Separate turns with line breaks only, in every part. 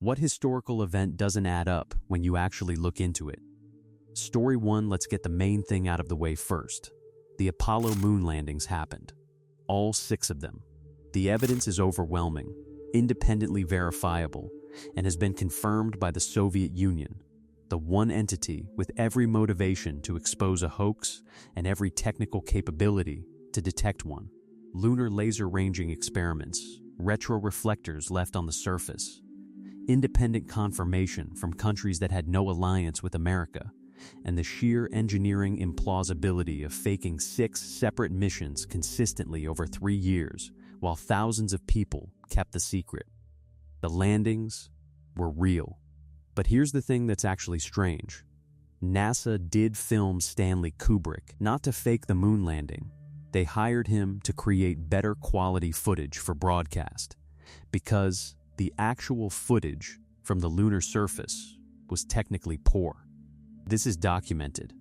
What historical event doesn't add up when you actually look into it? Story 1, let's get the main thing out of the way first. The Apollo moon landings happened. All 6 of them. The evidence is overwhelming, independently verifiable, and has been confirmed by the Soviet Union, the one entity with every motivation to expose a hoax and every technical capability to detect one. Lunar laser ranging experiments, retroreflectors left on the surface, independent confirmation from countries that had no alliance with America, and the sheer engineering implausibility of faking 6 separate missions consistently over 3 years while thousands of people kept the secret. The landings were real. But here's the thing that's actually strange. NASA did film Stanley Kubrick, not to fake the moon landing. They hired him to create better quality footage for broadcast, because the actual footage from the lunar surface was technically poor. This is documented.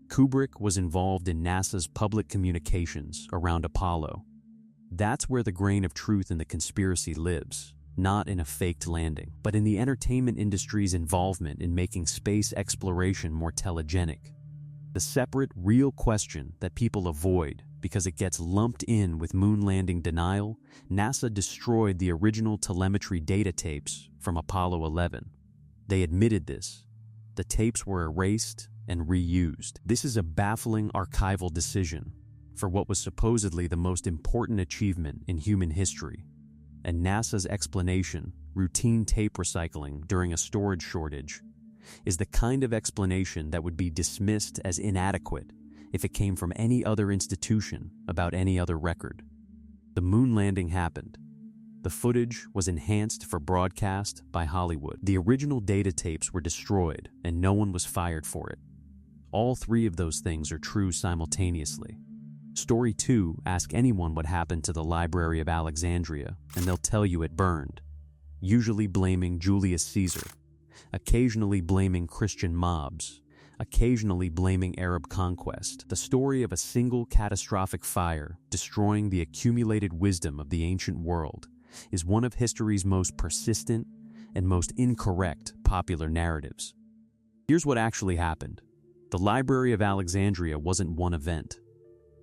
Kubrick was involved in NASA's public communications around Apollo. That's where the grain of truth in the conspiracy lives. Not in a faked landing, but in the entertainment industry's involvement in making space exploration more telegenic. The separate, real question that people avoid because it gets lumped in with moon landing denial, NASA destroyed the original telemetry data tapes from Apollo 11. They admitted this. The tapes were erased and reused. This is a baffling archival decision for what was supposedly the most important achievement in human history. And NASA's explanation, routine tape recycling during a storage shortage, is the kind of explanation that would be dismissed as inadequate if it came from any other institution about any other record. The moon landing happened. The footage was enhanced for broadcast by Hollywood. The original data tapes were destroyed, and no one was fired for it. All 3 of those things are true simultaneously. Story 2, ask anyone what happened to the Library of Alexandria, and they'll tell you it burned, usually blaming Julius Caesar, occasionally blaming Christian mobs, occasionally blaming Arab conquest. The story of a single catastrophic fire destroying the accumulated wisdom of the ancient world is one of history's most persistent and most incorrect popular narratives. Here's what actually happened. The Library of Alexandria wasn't one event.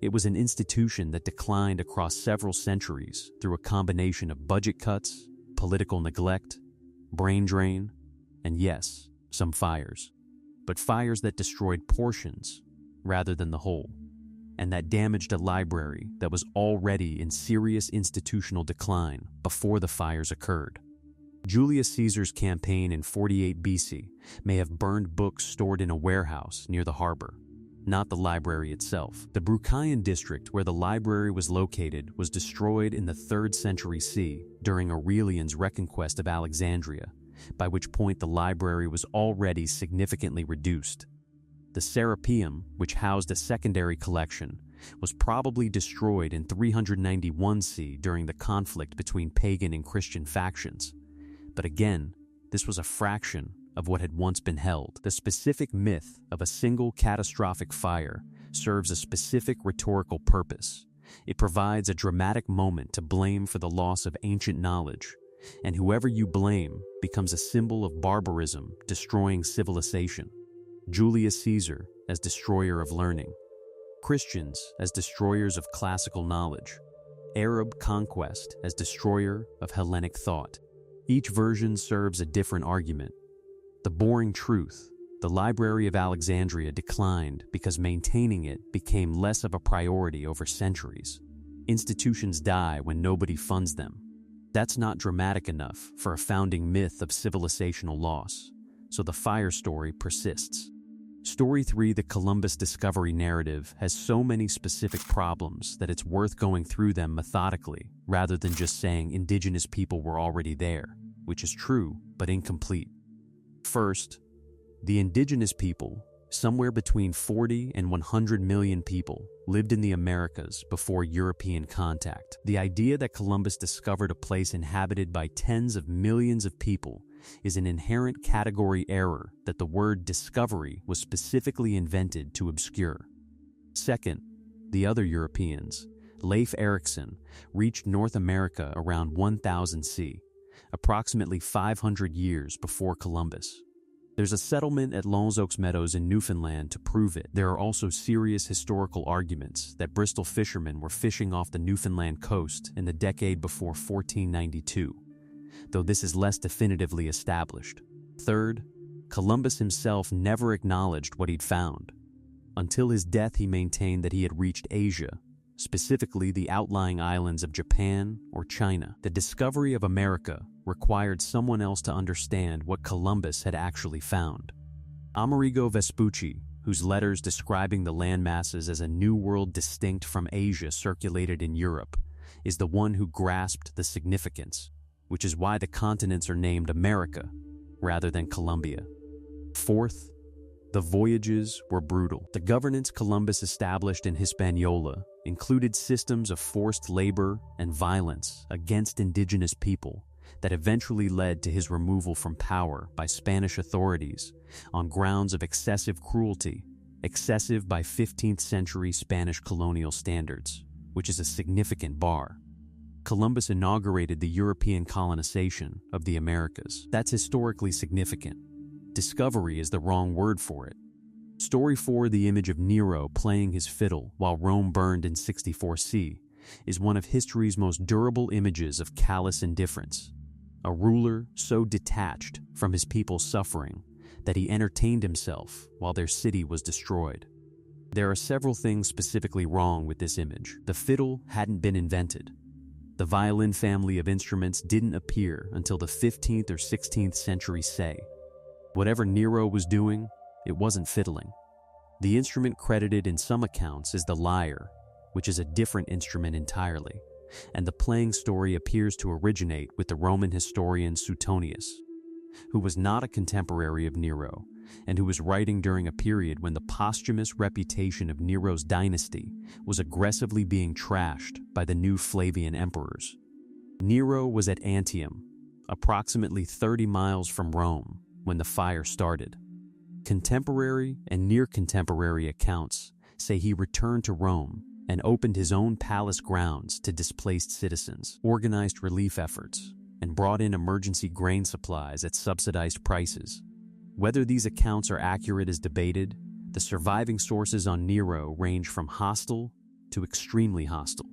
It was an institution that declined across several centuries through a combination of budget cuts, political neglect, brain drain, and yes, some fires. But fires that destroyed portions rather than the whole, and that damaged a library that was already in serious institutional decline before the fires occurred. Julius Caesar's campaign in 48 BC may have burned books stored in a warehouse near the harbor, not the library itself. The Bruchian district where the library was located was destroyed in the 3rd century CE during Aurelian's reconquest of Alexandria, by which point the library was already significantly reduced. The Serapeum, which housed a secondary collection, was probably destroyed in 391 CE during the conflict between pagan and Christian factions. But again, this was a fraction of what had once been held. The specific myth of a single catastrophic fire serves a specific rhetorical purpose. It provides a dramatic moment to blame for the loss of ancient knowledge, and whoever you blame becomes a symbol of barbarism destroying civilization. Julius Caesar as destroyer of learning, Christians as destroyers of classical knowledge, Arab conquest as destroyer of Hellenic thought. Each version serves a different argument. The boring truth, the Library of Alexandria declined because maintaining it became less of a priority over centuries. Institutions die when nobody funds them. That's not dramatic enough for a founding myth of civilizational loss, so the fire story persists. Story 3, the Columbus discovery narrative, has so many specific problems that it's worth going through them methodically rather than just saying indigenous people were already there, which is true but incomplete. First, the indigenous people, somewhere between 40 and 100 million people, lived in the Americas before European contact. The idea that Columbus discovered a place inhabited by tens of millions of people is an inherent category error that the word discovery was specifically invented to obscure. Second, the other Europeans, Leif Erikson, reached North America around 1000 CE, approximately 500 years before Columbus. There's a settlement at Long's Meadows in Newfoundland to prove it. There are also serious historical arguments that Bristol fishermen were fishing off the Newfoundland coast in the decade before 1492, though this is less definitively established. Third, Columbus himself never acknowledged what he'd found. Until his death, he maintained that he had reached Asia, specifically the outlying islands of Japan or China. The discovery of America required someone else to understand what Columbus had actually found. Amerigo Vespucci, whose letters describing the landmasses as a new world distinct from Asia circulated in Europe, is the one who grasped the significance, which is why the continents are named America rather than Columbia. Fourth, the voyages were brutal. The governance Columbus established in Hispaniola included systems of forced labor and violence against indigenous people that eventually led to his removal from power by Spanish authorities on grounds of excessive cruelty, excessive by 15th century Spanish colonial standards, which is a significant bar. Columbus inaugurated the European colonization of the Americas. That's historically significant. Discovery is the wrong word for it. Story 4, the image of Nero playing his fiddle while Rome burned in 64 C, is one of history's most durable images of callous indifference. A ruler so detached from his people's suffering that he entertained himself while their city was destroyed. There are several things specifically wrong with this image. The fiddle hadn't been invented. The violin family of instruments didn't appear until the 15th or 16th century say. Whatever Nero was doing, it wasn't fiddling. The instrument credited in some accounts is the lyre, which is a different instrument entirely, and the playing story appears to originate with the Roman historian Suetonius, who was not a contemporary of Nero, and who was writing during a period when the posthumous reputation of Nero's dynasty was aggressively being trashed by the new Flavian emperors. Nero was at Antium, approximately 30 miles from Rome, when the fire started. Contemporary and near-contemporary accounts say he returned to Rome and opened his own palace grounds to displaced citizens, organized relief efforts, and brought in emergency grain supplies at subsidized prices. Whether these accounts are accurate is debated. The surviving sources on Nero range from hostile to extremely hostile,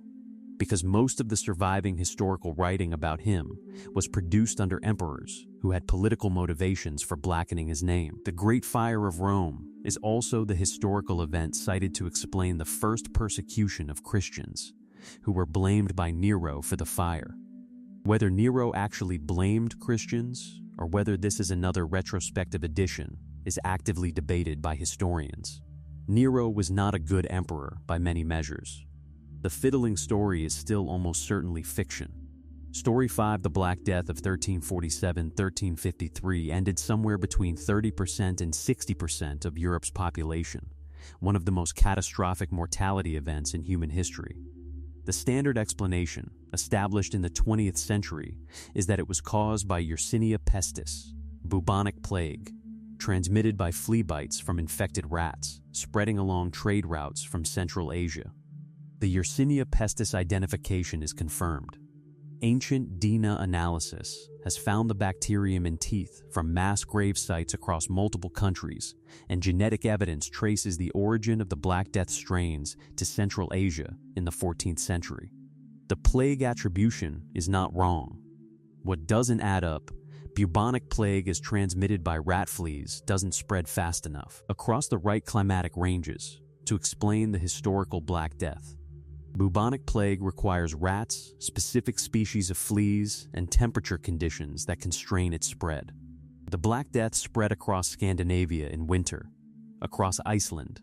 because most of the surviving historical writing about him was produced under emperors who had political motivations for blackening his name. The Great Fire of Rome is also the historical event cited to explain the first persecution of Christians, who were blamed by Nero for the fire. Whether Nero actually blamed Christians or whether this is another retrospective addition is actively debated by historians. Nero was not a good emperor by many measures. The fiddling story is still almost certainly fiction. Story 5, the Black Death of 1347-1353, ended somewhere between 30% and 60% of Europe's population, one of the most catastrophic mortality events in human history. The standard explanation, established in the 20th century, is that it was caused by Yersinia pestis, bubonic plague, transmitted by flea bites from infected rats, spreading along trade routes from Central Asia. The Yersinia pestis identification is confirmed. Ancient DNA analysis has found the bacterium in teeth from mass grave sites across multiple countries, and genetic evidence traces the origin of the Black Death strains to Central Asia in the 14th century. The plague attribution is not wrong. What doesn't add up: bubonic plague is transmitted by rat fleas doesn't spread fast enough across the right climatic ranges to explain the historical Black Death. Bubonic plague requires rats, specific species of fleas, and temperature conditions that constrain its spread. The Black Death spread across Scandinavia in winter, across Iceland,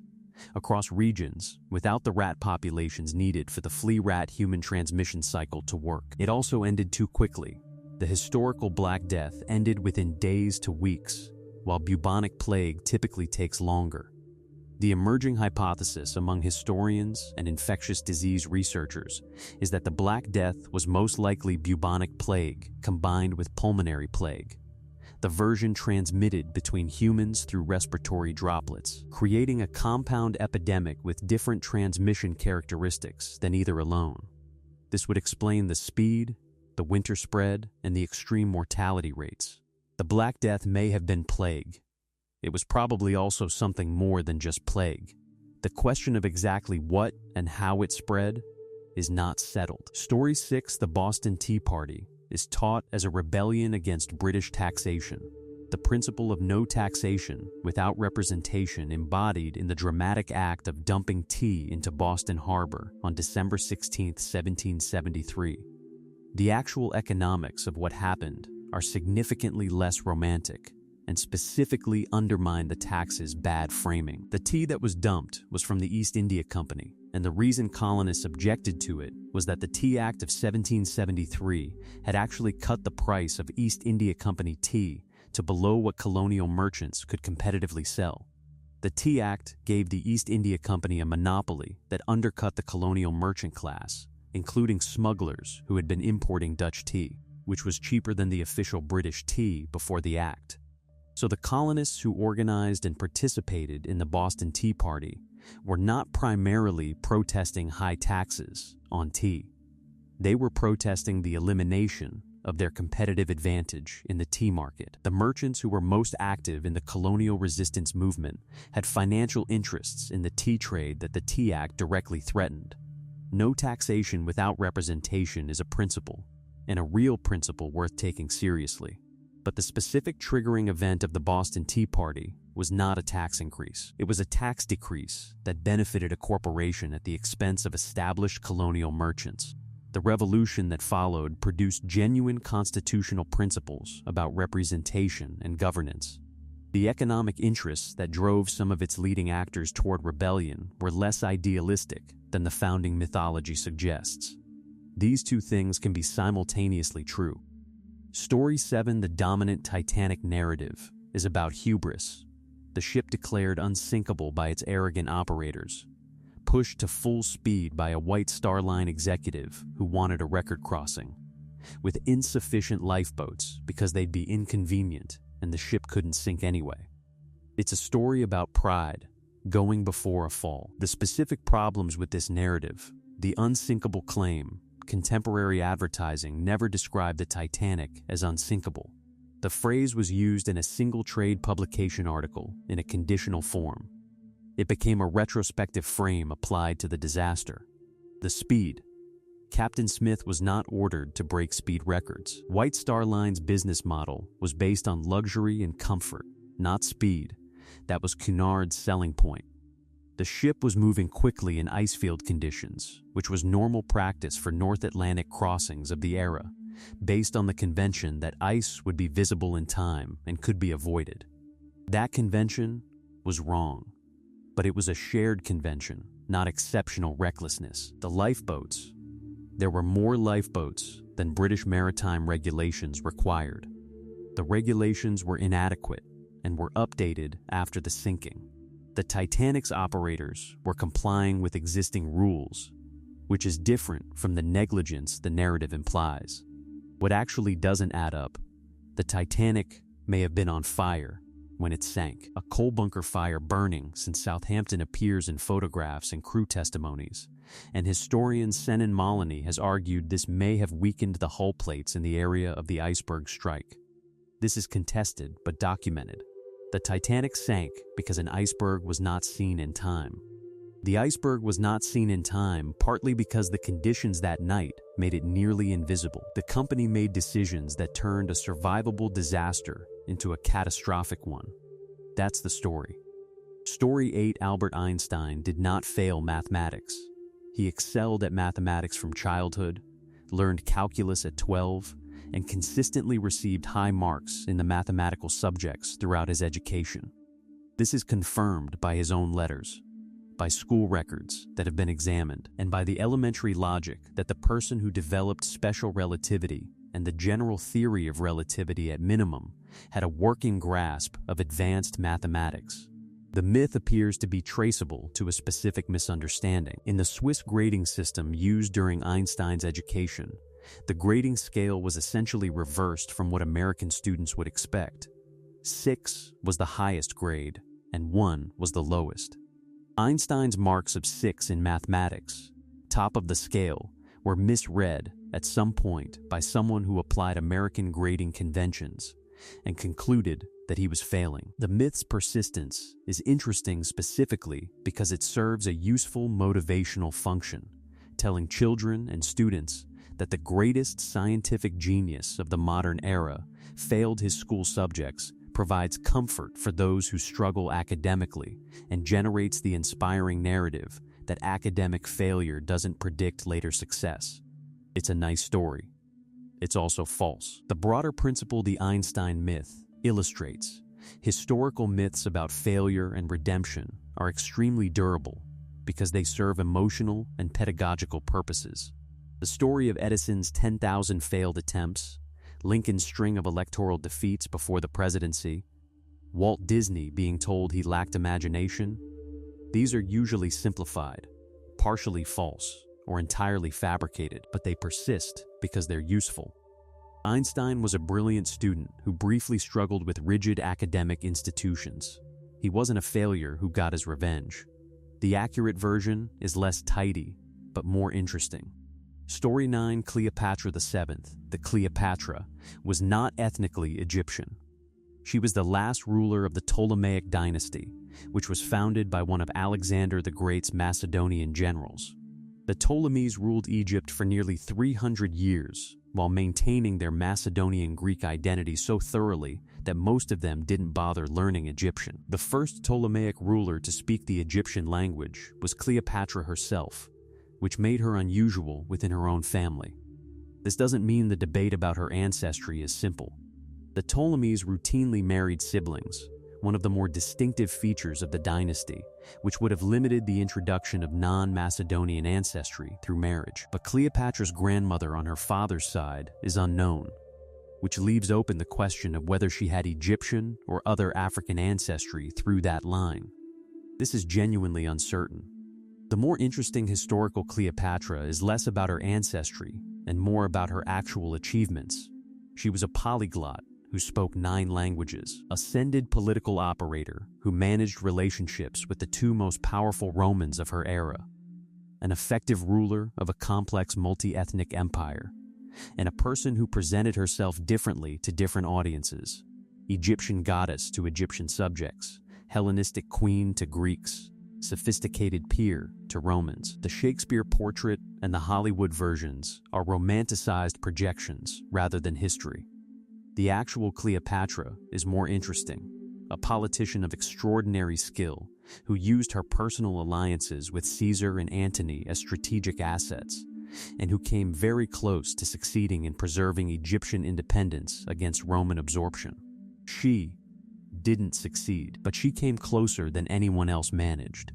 across regions without the rat populations needed for the flea-rat-human transmission cycle to work. It also ended too quickly. The historical Black Death ended within days to weeks, while bubonic plague typically takes longer. The emerging hypothesis among historians and infectious disease researchers is that the Black Death was most likely bubonic plague combined with pulmonary plague, the version transmitted between humans through respiratory droplets, creating a compound epidemic with different transmission characteristics than either alone. This would explain the speed, the winter spread, and the extreme mortality rates. The Black Death may have been plague. It was probably also something more than just plague. The question of exactly what and how it spread is not settled. Story 6, the Boston Tea Party, is taught as a rebellion against British taxation. The principle of no taxation without representation embodied in the dramatic act of dumping tea into Boston Harbor on December 16, 1773. The actual economics of what happened are significantly less romantic and specifically undermine the tax's bad framing. The tea that was dumped was from the East India Company, and the reason colonists objected to it was that the Tea Act of 1773 had actually cut the price of East India Company tea to below what colonial merchants could competitively sell. The Tea Act gave the East India Company a monopoly that undercut the colonial merchant class, including smugglers who had been importing Dutch tea, which was cheaper than the official British tea before the act. So the colonists who organized and participated in the Boston Tea Party were not primarily protesting high taxes on tea. They were protesting the elimination of their competitive advantage in the tea market. The merchants who were most active in the colonial resistance movement had financial interests in the tea trade that the Tea Act directly threatened. No taxation without representation is a principle, and a real principle worth taking seriously. But the specific triggering event of the Boston Tea Party was not a tax increase. It was a tax decrease that benefited a corporation at the expense of established colonial merchants. The revolution that followed produced genuine constitutional principles about representation and governance. The economic interests that drove some of its leading actors toward rebellion were less idealistic than the founding mythology suggests. These two things can be simultaneously true. Story 7, the dominant Titanic narrative, is about hubris, the ship declared unsinkable by its arrogant operators, pushed to full speed by a White Star Line executive who wanted a record crossing, with insufficient lifeboats because they'd be inconvenient and the ship couldn't sink anyway. It's a story about pride, going before a fall. The specific problems with this narrative, the unsinkable claim, contemporary advertising never described the Titanic as unsinkable. The phrase was used in a single trade publication article in a conditional form. It became a retrospective frame applied to the disaster. The speed. Captain Smith was not ordered to break speed records. White Star Line's business model was based on luxury and comfort, not speed. That was Cunard's selling point. The ship was moving quickly in icefield conditions, which was normal practice for North Atlantic crossings of the era, based on the convention that ice would be visible in time and could be avoided. That convention was wrong, but it was a shared convention, not exceptional recklessness. The lifeboats. There were more lifeboats than British maritime regulations required. The regulations were inadequate and were updated after the sinking. The Titanic's operators were complying with existing rules, which is different from the negligence the narrative implies. What actually doesn't add up, the Titanic may have been on fire when it sank, a coal bunker fire burning since Southampton appears in photographs and crew testimonies, and historian Senan Molyneux has argued this may have weakened the hull plates in the area of the iceberg strike. This is contested but documented. The Titanic sank because an iceberg was not seen in time. The iceberg was not seen in time partly because the conditions that night made it nearly invisible. The company made decisions that turned a survivable disaster into a catastrophic one. That's the story. Story 8, Albert Einstein did not fail mathematics. He excelled at mathematics from childhood, learned calculus at 12, and consistently received high marks in the mathematical subjects throughout his education. This is confirmed by his own letters, by school records that have been examined, and by the elementary logic that the person who developed special relativity and the general theory of relativity at minimum had a working grasp of advanced mathematics. The myth appears to be traceable to a specific misunderstanding. In the Swiss grading system used during Einstein's education, the grading scale was essentially reversed from what American students would expect. 6 was the highest grade, and 1 was the lowest. Einstein's marks of 6 in mathematics, top of the scale, were misread at some point by someone who applied American grading conventions and concluded that he was failing. The myth's persistence is interesting specifically because it serves a useful motivational function, telling children and students that the greatest scientific genius of the modern era failed his school subjects provides comfort for those who struggle academically and generates the inspiring narrative that academic failure doesn't predict later success. It's a nice story. It's also false. The broader principle the Einstein myth illustrates, historical myths about failure and redemption are extremely durable because they serve emotional and pedagogical purposes. The story of Edison's 10,000 failed attempts, Lincoln's string of electoral defeats before the presidency, Walt Disney being told he lacked imagination, these are usually simplified, partially false, or entirely fabricated, but they persist because they're useful. Einstein was a brilliant student who briefly struggled with rigid academic institutions. He wasn't a failure who got his revenge. The accurate version is less tidy, but more interesting. Story 9, Cleopatra VII, the Cleopatra, was not ethnically Egyptian. She was the last ruler of the Ptolemaic dynasty, which was founded by one of Alexander the Great's Macedonian generals. The Ptolemies ruled Egypt for nearly 300 years, while maintaining their Macedonian Greek identity so thoroughly that most of them didn't bother learning Egyptian. The first Ptolemaic ruler to speak the Egyptian language was Cleopatra herself, which made her unusual within her own family. This doesn't mean the debate about her ancestry is simple. The Ptolemies routinely married siblings, one of the more distinctive features of the dynasty, which would have limited the introduction of non-Macedonian ancestry through marriage. But Cleopatra's grandmother on her father's side is unknown, which leaves open the question of whether she had Egyptian or other African ancestry through that line. This is genuinely uncertain. The more interesting historical Cleopatra is less about her ancestry and more about her actual achievements. She was a polyglot who spoke 9 languages, ascended political operator who managed relationships with the 2 most powerful Romans of her era, an effective ruler of a complex multi-ethnic empire, and a person who presented herself differently to different audiences: Egyptian goddess to Egyptian subjects, Hellenistic queen to Greeks, sophisticated peer to Romans. The Shakespeare portrait and the Hollywood versions are romanticized projections rather than history. The actual Cleopatra is more interesting, a politician of extraordinary skill who used her personal alliances with Caesar and Antony as strategic assets, and who came very close to succeeding in preserving Egyptian independence against Roman absorption. She didn't succeed, but she came closer than anyone else managed.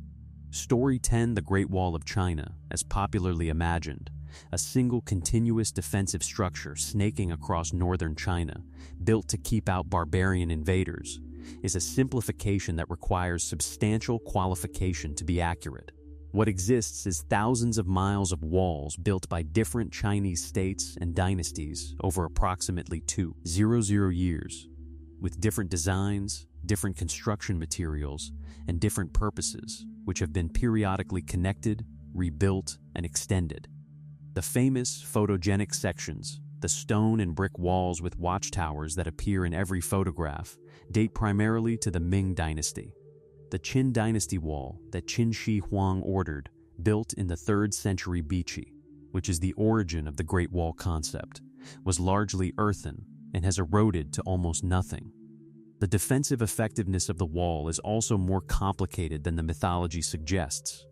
Story 10, the Great Wall of China, as popularly imagined, a single continuous defensive structure snaking across northern China, built to keep out barbarian invaders, is a simplification that requires substantial qualification to be accurate. What exists is thousands of miles of walls built by different Chinese states and dynasties over approximately 200 years, with different designs, different construction materials, and different purposes, which have been periodically connected, rebuilt, and extended. The famous photogenic sections, the stone and brick walls with watchtowers that appear in every photograph, date primarily to the Ming Dynasty. The Qin Dynasty wall that Qin Shi Huang ordered, built in the 3rd century BC, which is the origin of the Great Wall concept, was largely earthen and has eroded to almost nothing. The defensive effectiveness of the wall is also more complicated than the mythology suggests.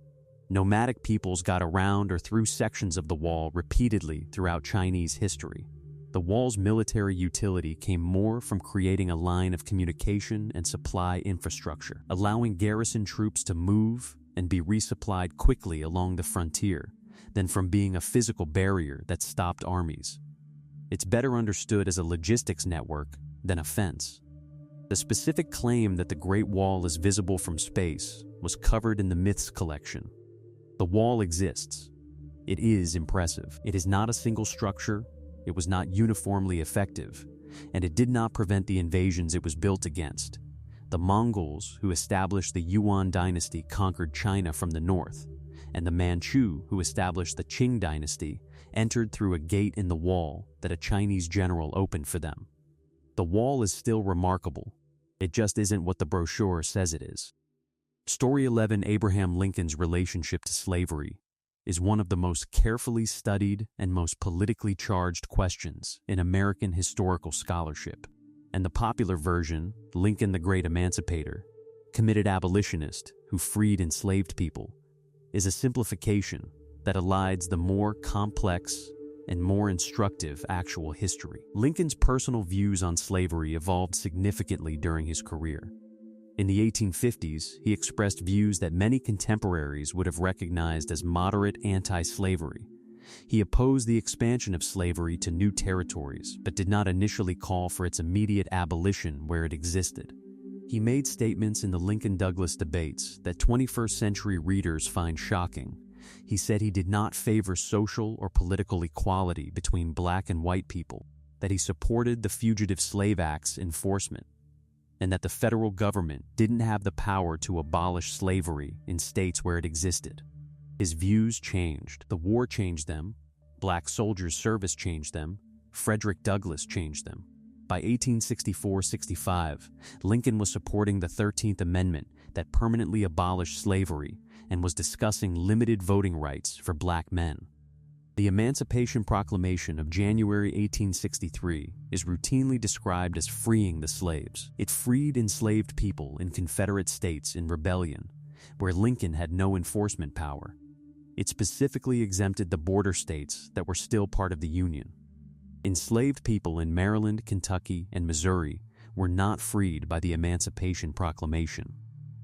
Nomadic peoples got around or through sections of the wall repeatedly throughout Chinese history. The wall's military utility came more from creating a line of communication and supply infrastructure, allowing garrison troops to move and be resupplied quickly along the frontier, than from being a physical barrier that stopped armies. It's better understood as a logistics network than a fence. The specific claim that the Great Wall is visible from space was covered in the Myths collection. The wall exists. It is impressive. It is not a single structure, it was not uniformly effective, and it did not prevent the invasions it was built against. The Mongols, who established the Yuan dynasty, conquered China from the north, and the Manchu, who established the Qing dynasty, entered through a gate in the wall that a Chinese general opened for them. The wall is still remarkable. It just isn't what the brochure says it is. Story 11, Abraham Lincoln's relationship to slavery, is one of the most carefully studied and most politically charged questions in American historical scholarship. And the popular version, Lincoln the Great Emancipator, committed abolitionist who freed enslaved people, is a simplification that elides the more complex and more instructive actual history. Lincoln's personal views on slavery evolved significantly during his career. In the 1850s, he expressed views that many contemporaries would have recognized as moderate anti-slavery. He opposed the expansion of slavery to new territories, but did not initially call for its immediate abolition where it existed. He made statements in the Lincoln-Douglas debates that 21st century readers find shocking. He said he did not favor social or political equality between black and white people, that he supported the Fugitive Slave Act's enforcement, and that the federal government didn't have the power to abolish slavery in states where it existed. His views changed. The war changed them. Black soldiers' service changed them. Frederick Douglass changed them. By 1864-65, Lincoln was supporting the 13th Amendment that permanently abolished slavery and was discussing limited voting rights for black men. The Emancipation Proclamation of January 1863 is routinely described as freeing the slaves. It freed enslaved people in Confederate states in rebellion, where Lincoln had no enforcement power. It specifically exempted the border states that were still part of the Union. Enslaved people in Maryland, Kentucky, and Missouri were not freed by the Emancipation Proclamation.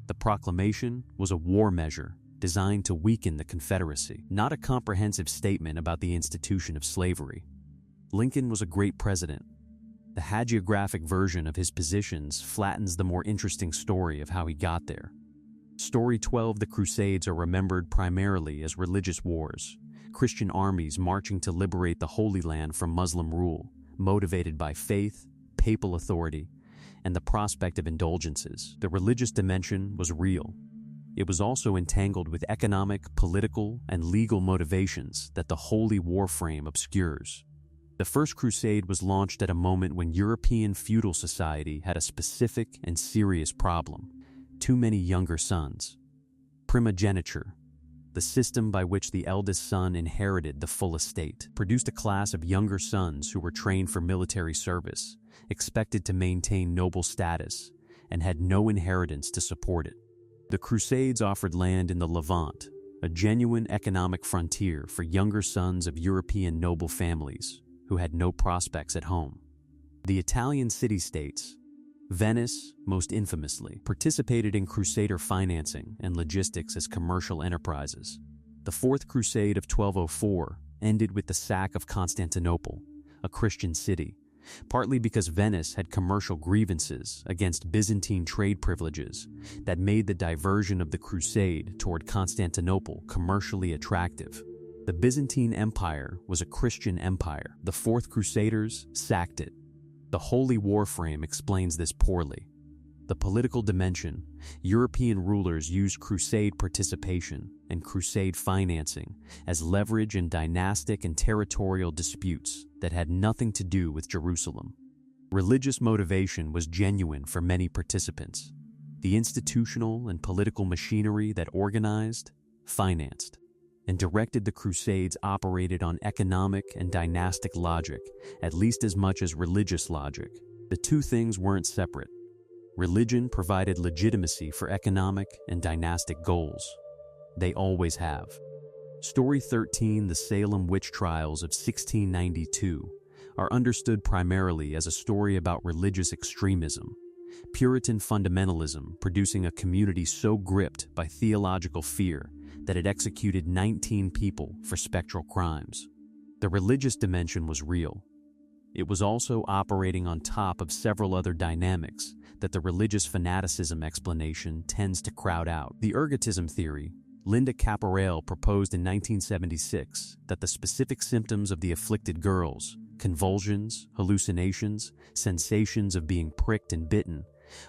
The proclamation was a war measure designed to weaken the Confederacy, not a comprehensive statement about the institution of slavery. Lincoln was a great president. The hagiographic version of his positions flattens the more interesting story of how he got there. Story 12, the Crusades are remembered primarily as religious wars, Christian armies marching to liberate the Holy Land from Muslim rule, motivated by faith, papal authority, and the prospect of indulgences. The religious dimension was real. It was also entangled with economic, political, and legal motivations that the Holy War frame obscures. The First Crusade was launched at a moment when European feudal society had a specific and serious problem: too many younger sons. Primogeniture, the system by which the eldest son inherited the full estate, produced a class of younger sons who were trained for military service, expected to maintain noble status, and had no inheritance to support it. The Crusades offered land in the Levant, a genuine economic frontier for younger sons of European noble families who had no prospects at home. The Italian city-states, Venice most infamously, participated in Crusader financing and logistics as commercial enterprises. The Fourth Crusade of 1204 ended with the sack of Constantinople, a Christian city, partly because Venice had commercial grievances against Byzantine trade privileges that made the diversion of the crusade toward Constantinople commercially attractive. The Byzantine Empire was a Christian empire. The Fourth Crusaders sacked it. The Holy War frame explains this poorly. The political dimension, European rulers used crusade participation and crusade financing as leverage in dynastic and territorial disputes that had nothing to do with Jerusalem. Religious motivation was genuine for many participants. The institutional and political machinery that organized, financed, and directed the Crusades operated on economic and dynastic logic at least as much as religious logic. The two things weren't separate. Religion provided legitimacy for economic and dynastic goals. They always have. Story 13, the Salem witch trials of 1692, are understood primarily as a story about religious extremism, Puritan fundamentalism producing a community so gripped by theological fear that it executed 19 people for spectral crimes. The religious dimension was real. It was also operating on top of several other dynamics that the religious fanaticism explanation tends to crowd out. The ergotism theory, Linda Caporael proposed in 1976 that the specific symptoms of the afflicted girls, convulsions, hallucinations, sensations of being pricked and bitten,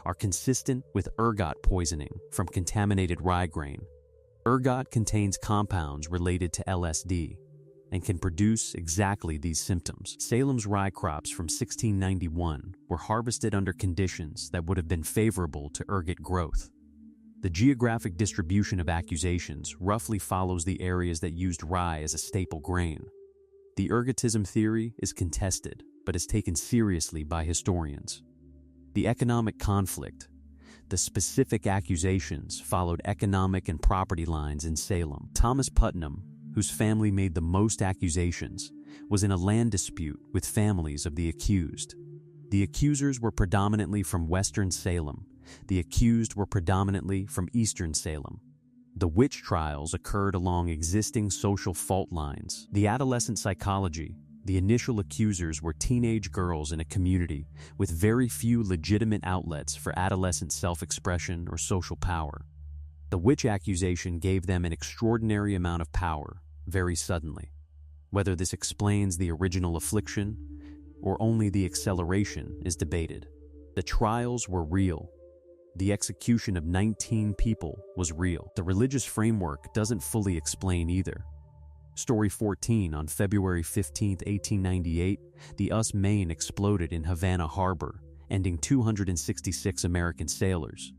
are consistent with ergot poisoning from contaminated rye grain. Ergot contains compounds related to LSD, and can produce exactly these symptoms. Salem's rye crops from 1691 were harvested under conditions that would have been favorable to ergot growth. The geographic distribution of accusations roughly follows the areas that used rye as a staple grain. The ergotism theory is contested, but is taken seriously by historians. The economic conflict. The specific accusations followed economic and property lines in Salem. Thomas Putnam, whose family made the most accusations, was in a land dispute with families of the accused. The accusers were predominantly from Western Salem. The accused were predominantly from Eastern Salem. The witch trials occurred along existing social fault lines. The adolescent psychology. The initial accusers were teenage girls in a community with very few legitimate outlets for adolescent self-expression or social power. The witch accusation gave them an extraordinary amount of power, very suddenly. Whether this explains the original affliction or only the acceleration is debated. The trials were real. The execution of 19 people was real. The religious framework doesn't fully explain either. Story 14, on February 15, 1898, the US Maine exploded in Havana Harbor, ending 266 American sailors.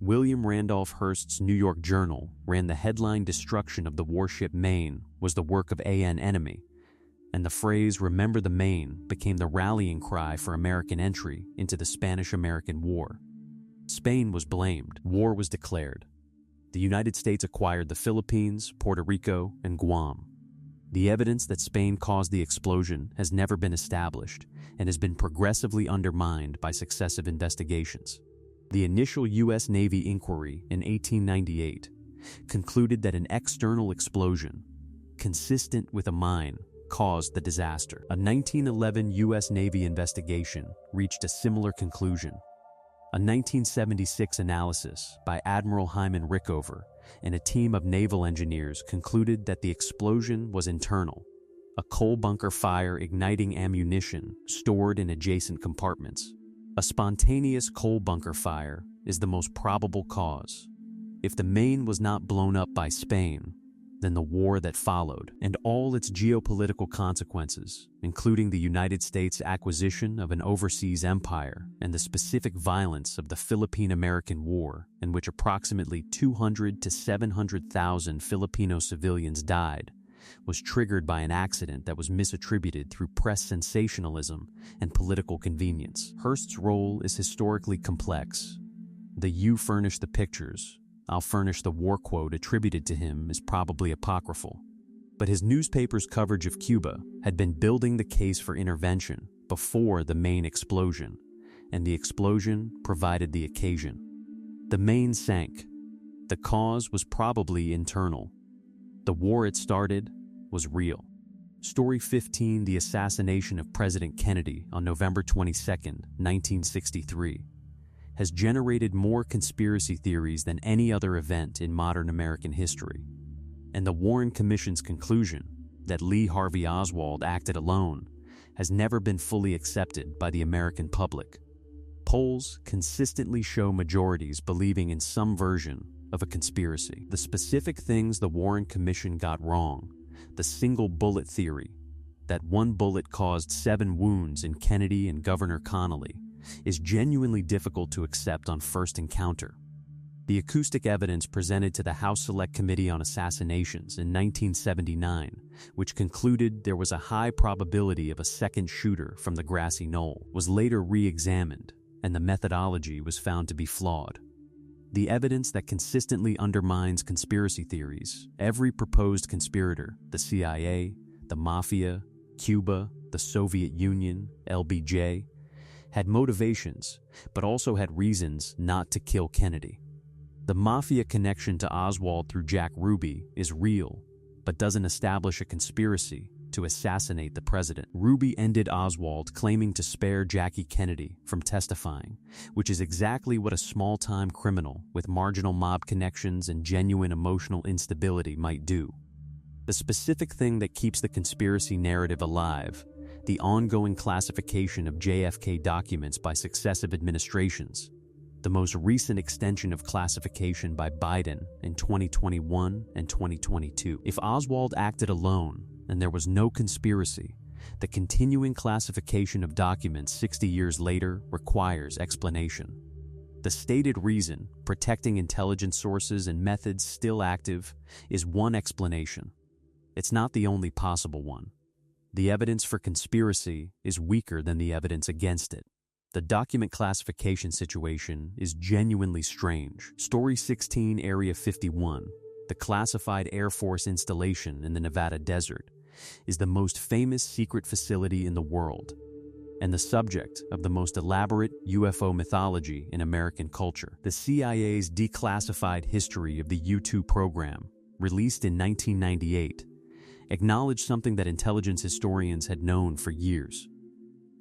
William Randolph Hearst's New York Journal ran the headline "Destruction of the warship Maine was the work of an enemy," and the phrase "Remember the Maine" became the rallying cry for American entry into the Spanish-American War. Spain was blamed. War was declared. The United States acquired the Philippines, Puerto Rico, and Guam. The evidence that Spain caused the explosion has never been established and has been progressively undermined by successive investigations. The initial U.S. Navy inquiry in 1898 concluded that an external explosion, consistent with a mine, caused the disaster. A 1911 U.S. Navy investigation reached a similar conclusion. A 1976 analysis by Admiral Hyman Rickover and a team of naval engineers concluded that the explosion was internal, a coal bunker fire igniting ammunition stored in adjacent compartments. A spontaneous coal bunker fire is the most probable cause. If the Maine was not blown up by Spain, then the war that followed and all its geopolitical consequences, including the United States' acquisition of an overseas empire and the specific violence of the Philippine-American War, in which approximately 200 to 700,000 Filipino civilians died, was triggered by an accident that was misattributed through press sensationalism and political convenience. Hearst's role is historically complex. The "you furnish the pictures, I'll furnish the war" quote attributed to him is probably apocryphal. But his newspaper's coverage of Cuba had been building the case for intervention before the Maine explosion, and the explosion provided the occasion. The Maine sank. The cause was probably internal. The war it started was real. Story 15, the assassination of President Kennedy on November 22, 1963. Has generated more conspiracy theories than any other event in modern American history. And the Warren Commission's conclusion that Lee Harvey Oswald acted alone has never been fully accepted by the American public. Polls consistently show majorities believing in some version of a conspiracy. The specific things the Warren Commission got wrong, the single bullet theory, that one bullet caused 7 wounds in Kennedy and Governor Connally, is genuinely difficult to accept on first encounter. The acoustic evidence presented to the House Select Committee on Assassinations in 1979, which concluded there was a high probability of a second shooter from the grassy knoll, was later re-examined, and the methodology was found to be flawed. The evidence that consistently undermines conspiracy theories, every proposed conspirator, the CIA, the Mafia, Cuba, the Soviet Union, LBJ, had motivations, but also had reasons not to kill Kennedy. The Mafia connection to Oswald through Jack Ruby is real, but doesn't establish a conspiracy to assassinate the president. Ruby ended Oswald claiming to spare Jackie Kennedy from testifying, which is exactly what a small-time criminal with marginal mob connections and genuine emotional instability might do. The specific thing that keeps the conspiracy narrative alive, the ongoing classification of JFK documents by successive administrations, the most recent extension of classification by Biden in 2021 and 2022. If Oswald acted alone, and there was no conspiracy, the continuing classification of documents 60 years later requires explanation. The stated reason, protecting intelligence sources and methods still active, is one explanation. It's not the only possible one. The evidence for conspiracy is weaker than the evidence against it. The document classification situation is genuinely strange. Story 16, Area 51, the classified Air Force installation in the Nevada desert, is the most famous secret facility in the world, and the subject of the most elaborate UFO mythology in American culture. The CIA's Declassified History of the U-2 program, released in 1998, acknowledged something that intelligence historians had known for years.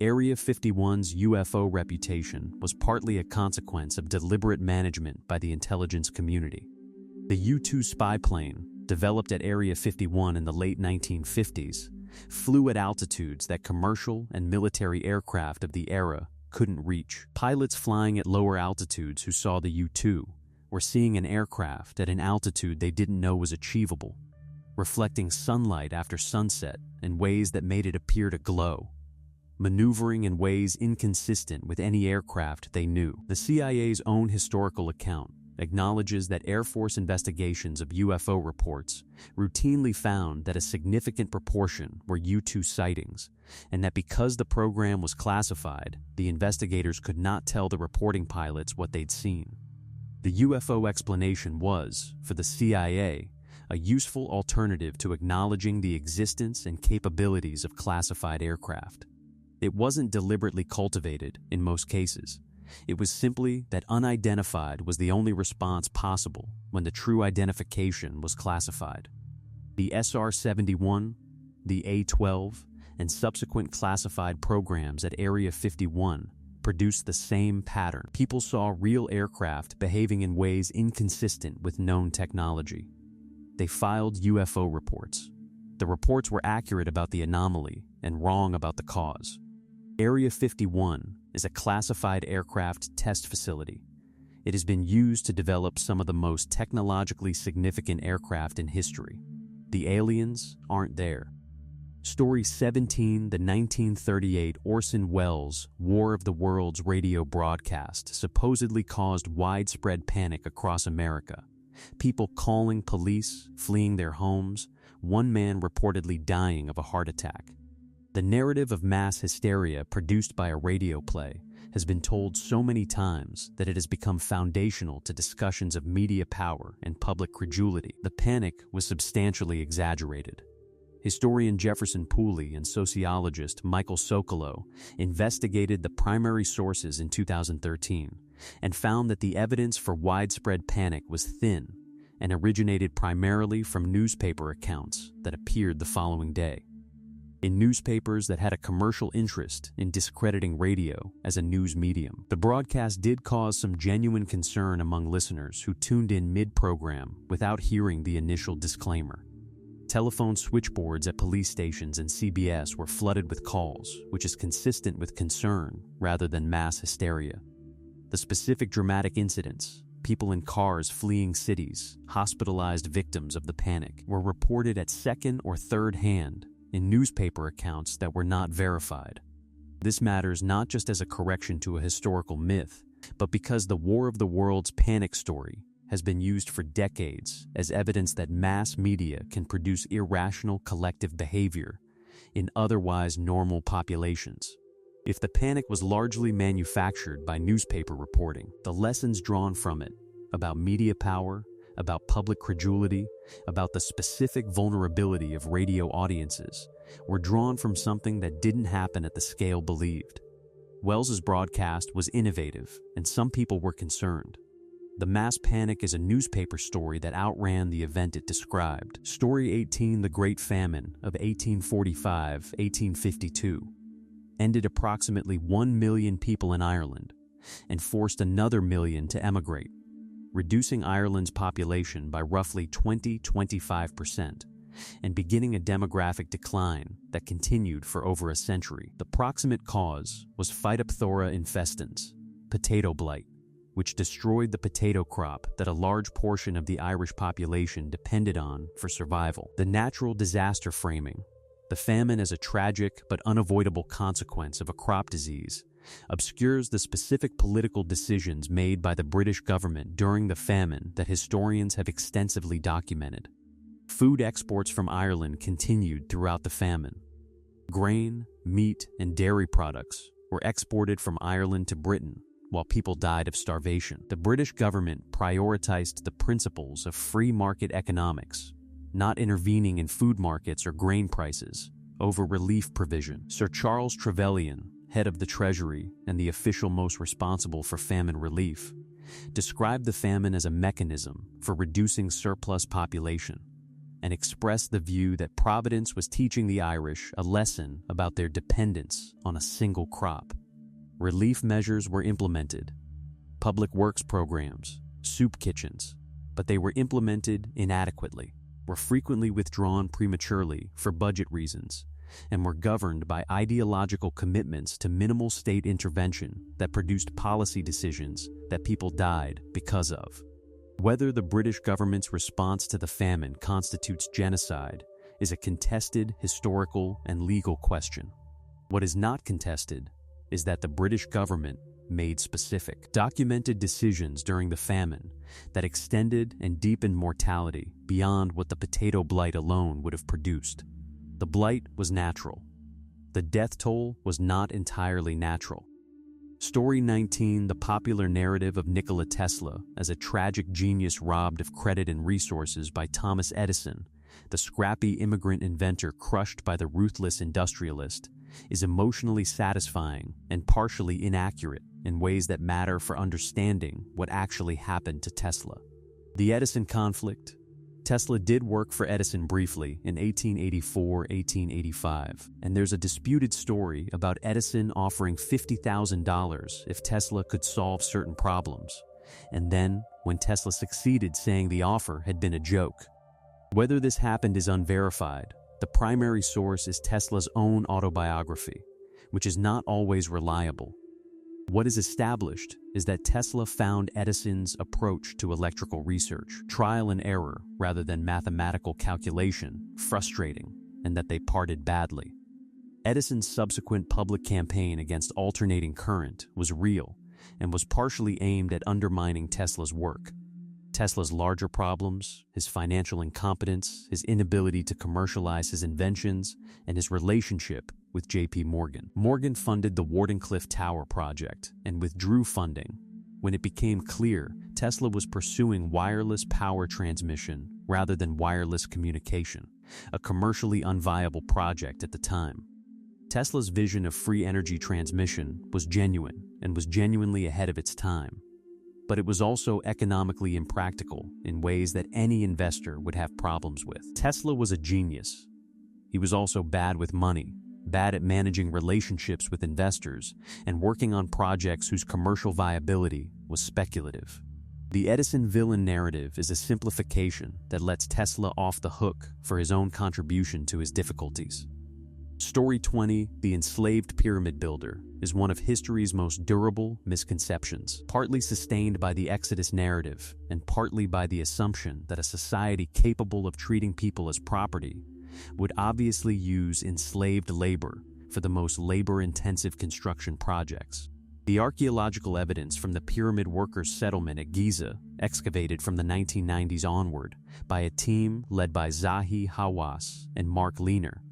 Area 51's UFO reputation was partly a consequence of deliberate management by the intelligence community. The U-2 spy plane, developed at Area 51 in the late 1950s, flew at altitudes that commercial and military aircraft of the era couldn't reach. Pilots flying at lower altitudes who saw the U-2 were seeing an aircraft at an altitude they didn't know was achievable, reflecting sunlight after sunset in ways that made it appear to glow, maneuvering in ways inconsistent with any aircraft they knew. The CIA's own historical account acknowledges that Air Force investigations of UFO reports routinely found that a significant proportion were U-2 sightings, and that because the program was classified, the investigators could not tell the reporting pilots what they'd seen. The UFO explanation was, for the CIA, a useful alternative to acknowledging the existence and capabilities of classified aircraft. It wasn't deliberately cultivated in most cases. It was simply that unidentified was the only response possible when the true identification was classified. The SR-71, the A-12, and subsequent classified programs at Area 51 produced the same pattern. People saw real aircraft behaving in ways inconsistent with known technology. They filed UFO reports. The reports were accurate about the anomaly and wrong about the cause. Area 51 is a classified aircraft test facility. It has been used to develop some of the most technologically significant aircraft in history. The aliens aren't there. Story 17, the 1938 Orson Welles' War of the Worlds radio broadcast supposedly caused widespread panic across America. People calling police, fleeing their homes, one man reportedly dying of a heart attack. The narrative of mass hysteria produced by a radio play has been told so many times that it has become foundational to discussions of media power and public credulity. The panic was substantially exaggerated. Historian Jefferson Pooley and sociologist Michael Socolow investigated the primary sources in 2013 and found that the evidence for widespread panic was thin and originated primarily from newspaper accounts that appeared the following day. In newspapers that had a commercial interest in discrediting radio as a news medium. The broadcast did cause some genuine concern among listeners who tuned in mid-program without hearing the initial disclaimer. Telephone switchboards at police stations and CBS were flooded with calls, which is consistent with concern rather than mass hysteria. The specific dramatic incidents, people in cars fleeing cities, hospitalized victims of the panic, were reported at second or third hand in newspaper accounts that were not verified. This matters not just as a correction to a historical myth, but because the War of the Worlds panic story has been used for decades as evidence that mass media can produce irrational collective behavior in otherwise normal populations. If the panic was largely manufactured by newspaper reporting, the lessons drawn from it about media power, about public credulity, about the specific vulnerability of radio audiences, were drawn from something that didn't happen at the scale believed. Wells's broadcast was innovative, and some people were concerned. The mass panic is a newspaper story that outran the event it described. Story 18, the Great Famine of 1845-1852, ended approximately 1 million people in Ireland and forced another million to emigrate, reducing Ireland's population by roughly 20–25% and beginning a demographic decline that continued for over a century. The proximate cause was Phytophthora infestans, potato blight, which destroyed the potato crop that a large portion of the Irish population depended on for survival. The natural disaster framing, the famine as a tragic but unavoidable consequence of a crop disease, obscures the specific political decisions made by the British government during the famine that historians have extensively documented. Food exports from Ireland continued throughout the famine. Grain, meat, and dairy products were exported from Ireland to Britain while people died of starvation. The British government prioritized the principles of free market economics, not intervening in food markets or grain prices, over relief provision. Sir Charles Trevelyan, head of the Treasury and the official most responsible for famine relief, described the famine as a mechanism for reducing surplus population and expressed the view that Providence was teaching the Irish a lesson about their dependence on a single crop. Relief measures were implemented, public works programs, soup kitchens, but they were implemented inadequately, were frequently withdrawn prematurely for budget reasons, and were governed by ideological commitments to minimal state intervention that produced policy decisions that people died because of. Whether the British government's response to the famine constitutes genocide is a contested historical and legal question. What is not contested is that the British government made specific, documented decisions during the famine that extended and deepened mortality beyond what the potato blight alone would have produced. The blight was natural. The death toll was not entirely natural. Story 19, the popular narrative of Nikola Tesla as a tragic genius robbed of credit and resources by Thomas Edison, the scrappy immigrant inventor crushed by the ruthless industrialist, is emotionally satisfying and partially inaccurate in ways that matter for understanding what actually happened to Tesla. The Edison conflict. Tesla did work for Edison briefly in 1884-1885, and there's a disputed story about Edison offering $50,000 if Tesla could solve certain problems, and then, when Tesla succeeded, saying the offer had been a joke. Whether this happened is unverified. The primary source is Tesla's own autobiography, which is not always reliable. What is established is that Tesla found Edison's approach to electrical research, trial and error rather than mathematical calculation, frustrating, and that they parted badly. Edison's subsequent public campaign against alternating current was real and was partially aimed at undermining Tesla's work. Tesla's larger problems, his financial incompetence, his inability to commercialize his inventions, and his relationship with J.P. Morgan. Morgan funded the Wardenclyffe Tower project and withdrew funding when it became clear Tesla was pursuing wireless power transmission rather than wireless communication, a commercially unviable project at the time. Tesla's vision of free energy transmission was genuine and was genuinely ahead of its time, but it was also economically impractical in ways that any investor would have problems with. Tesla was a genius. He was also bad with money, bad at managing relationships with investors, and working on projects whose commercial viability was speculative. The Edison villain narrative is a simplification that lets Tesla off the hook for his own contribution to his difficulties. Story 20, the enslaved pyramid builder, is one of history's most durable misconceptions, partly sustained by the Exodus narrative and partly by the assumption that a society capable of treating people as property would obviously use enslaved labor for the most labor-intensive construction projects. The archaeological evidence from the pyramid workers' settlement at Giza, excavated from the 1990s onward by a team led by Zahi Hawass and Mark Leaner,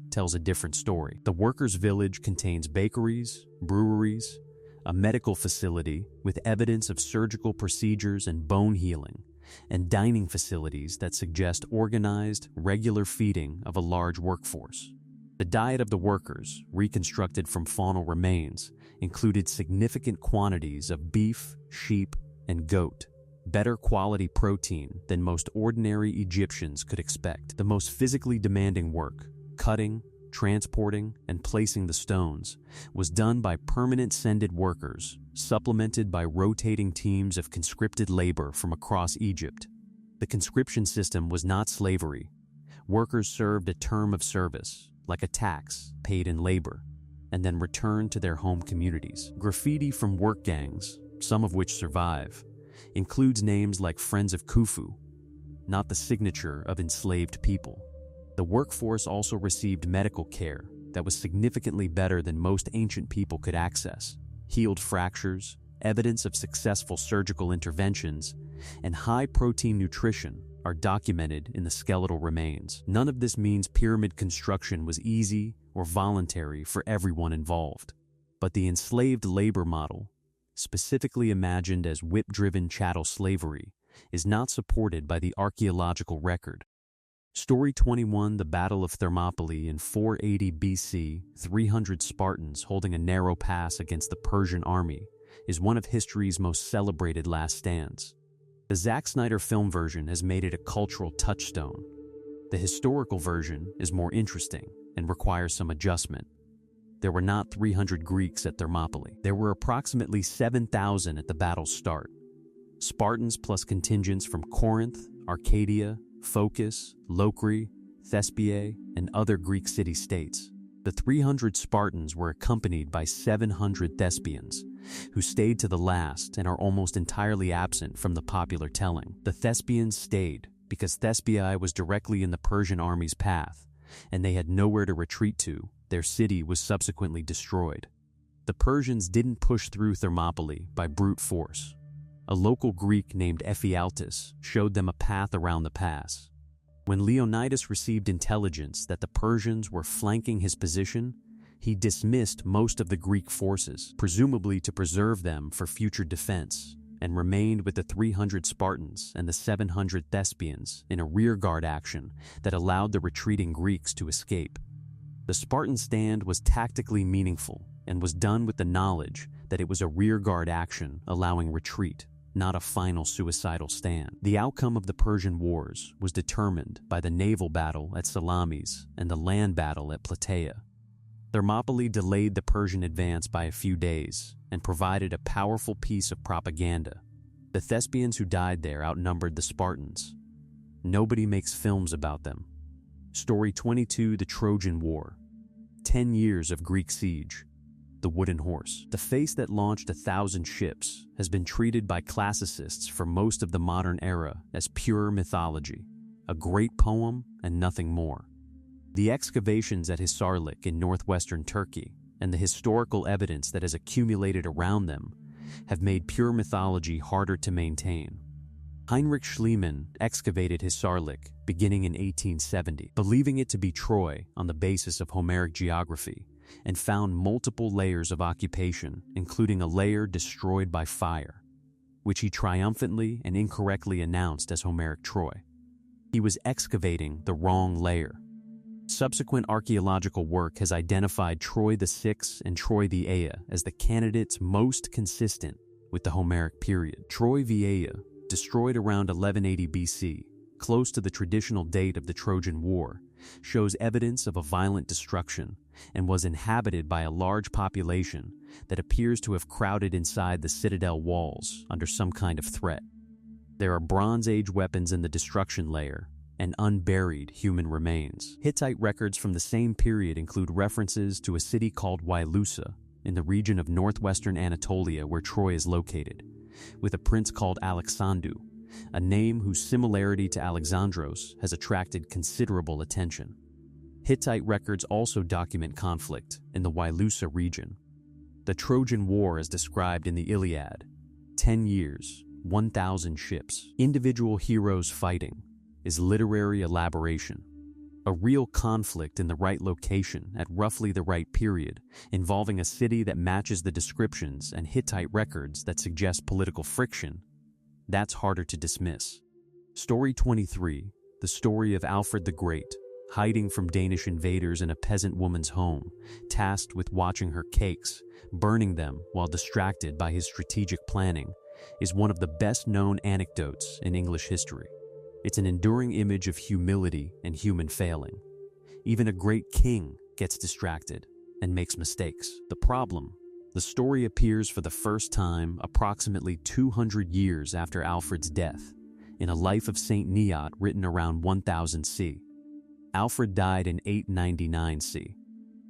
tells a different story. The workers' village contains bakeries, breweries, a medical facility with evidence of surgical procedures and bone healing, and dining facilities that suggest organized, regular feeding of a large workforce. The diet of the workers, reconstructed from faunal remains, included significant quantities of beef, sheep, and goat, better quality protein than most ordinary Egyptians could expect. The most physically demanding work, cutting, transporting, and placing the stones, was done by permanent sended workers, supplemented by rotating teams of conscripted labor from across Egypt. The conscription system was not slavery. Workers served a term of service, like a tax paid in labor, and then returned to their home communities. Graffiti from work gangs, some of which survive, includes names like Friends of Khufu, not the signature of enslaved people. The workforce also received medical care that was significantly better than most ancient people could access. Healed fractures, evidence of successful surgical interventions, and high-protein nutrition are documented in the skeletal remains. None of this means pyramid construction was easy or voluntary for everyone involved. But the enslaved labor model, specifically imagined as whip-driven chattel slavery, is not supported by the archaeological record. Story 21, the Battle of Thermopylae in 480 BC, 300 Spartans holding a narrow pass against the Persian army, is one of history's most celebrated last stands. The Zack Snyder film version has made it a cultural touchstone. The historical version is more interesting and requires some adjustment. There were not 300 Greeks at Thermopylae. There were approximately 7,000 at the battle's start. Spartans plus contingents from Corinth, Arcadia, Phocis, Locri, Thespiae, and other Greek city-states. The 300 Spartans were accompanied by 700 Thespians, who stayed to the last and are almost entirely absent from the popular telling. The Thespians stayed because Thespiae was directly in the Persian army's path, and they had nowhere to retreat to. Their city was subsequently destroyed. The Persians didn't push through Thermopylae by brute force. A local Greek named Ephialtes showed them a path around the pass. When Leonidas received intelligence that the Persians were flanking his position, he dismissed most of the Greek forces, presumably to preserve them for future defense, and remained with the 300 Spartans and the 700 Thespians in a rearguard action that allowed the retreating Greeks to escape. The Spartan stand was tactically meaningful and was done with the knowledge that it was a rearguard action allowing retreat, not a final suicidal stand. The outcome of the Persian Wars was determined by the naval battle at Salamis and the land battle at Plataea. Thermopylae delayed the Persian advance by a few days and provided a powerful piece of propaganda. The Thespians who died there outnumbered the Spartans. Nobody makes films about them. Story 22, the Trojan War. 10 years of Greek siege. The wooden horse. The face that launched 1,000 ships has been treated by classicists for most of the modern era as pure mythology, a great poem and nothing more. The excavations at Hisarlik in northwestern Turkey and the historical evidence that has accumulated around them have made pure mythology harder to maintain. Heinrich Schliemann excavated Hisarlik beginning in 1870, believing it to be Troy on the basis of Homeric geography, and found multiple layers of occupation, including a layer destroyed by fire, which he triumphantly and incorrectly announced as Homeric Troy. He was excavating the wrong layer. Subsequent archaeological work has identified Troy the Six and Troy the Ea as the candidates most consistent with the Homeric period. Troy the Ea, destroyed around 1180 BC, close to the traditional date of the Trojan War, shows evidence of a violent destruction and was inhabited by a large population that appears to have crowded inside the citadel walls under some kind of threat. There are Bronze Age weapons in the destruction layer and unburied human remains. Hittite records from the same period include references to a city called Wailusa in the region of northwestern Anatolia where Troy is located, with a prince called Alexandru, a name whose similarity to Alexandros has attracted considerable attention. Hittite records also document conflict in the Wailusa region. The Trojan War is described in the Iliad. 10 years, 1,000 ships, individual heroes fighting, is literary elaboration. A real conflict in the right location at roughly the right period, involving a city that matches the descriptions and Hittite records that suggest political friction, that's harder to dismiss. Story 23, the story of Alfred the Great, hiding from Danish invaders in a peasant woman's home, tasked with watching her cakes, burning them while distracted by his strategic planning, is one of the best-known anecdotes in English history. It's an enduring image of humility and human failing. Even a great king gets distracted and makes mistakes. The problem: the story appears for the first time approximately 200 years after Alfred's death, in a Life of Saint Neot written around 1000 C. Alfred died in 899 C.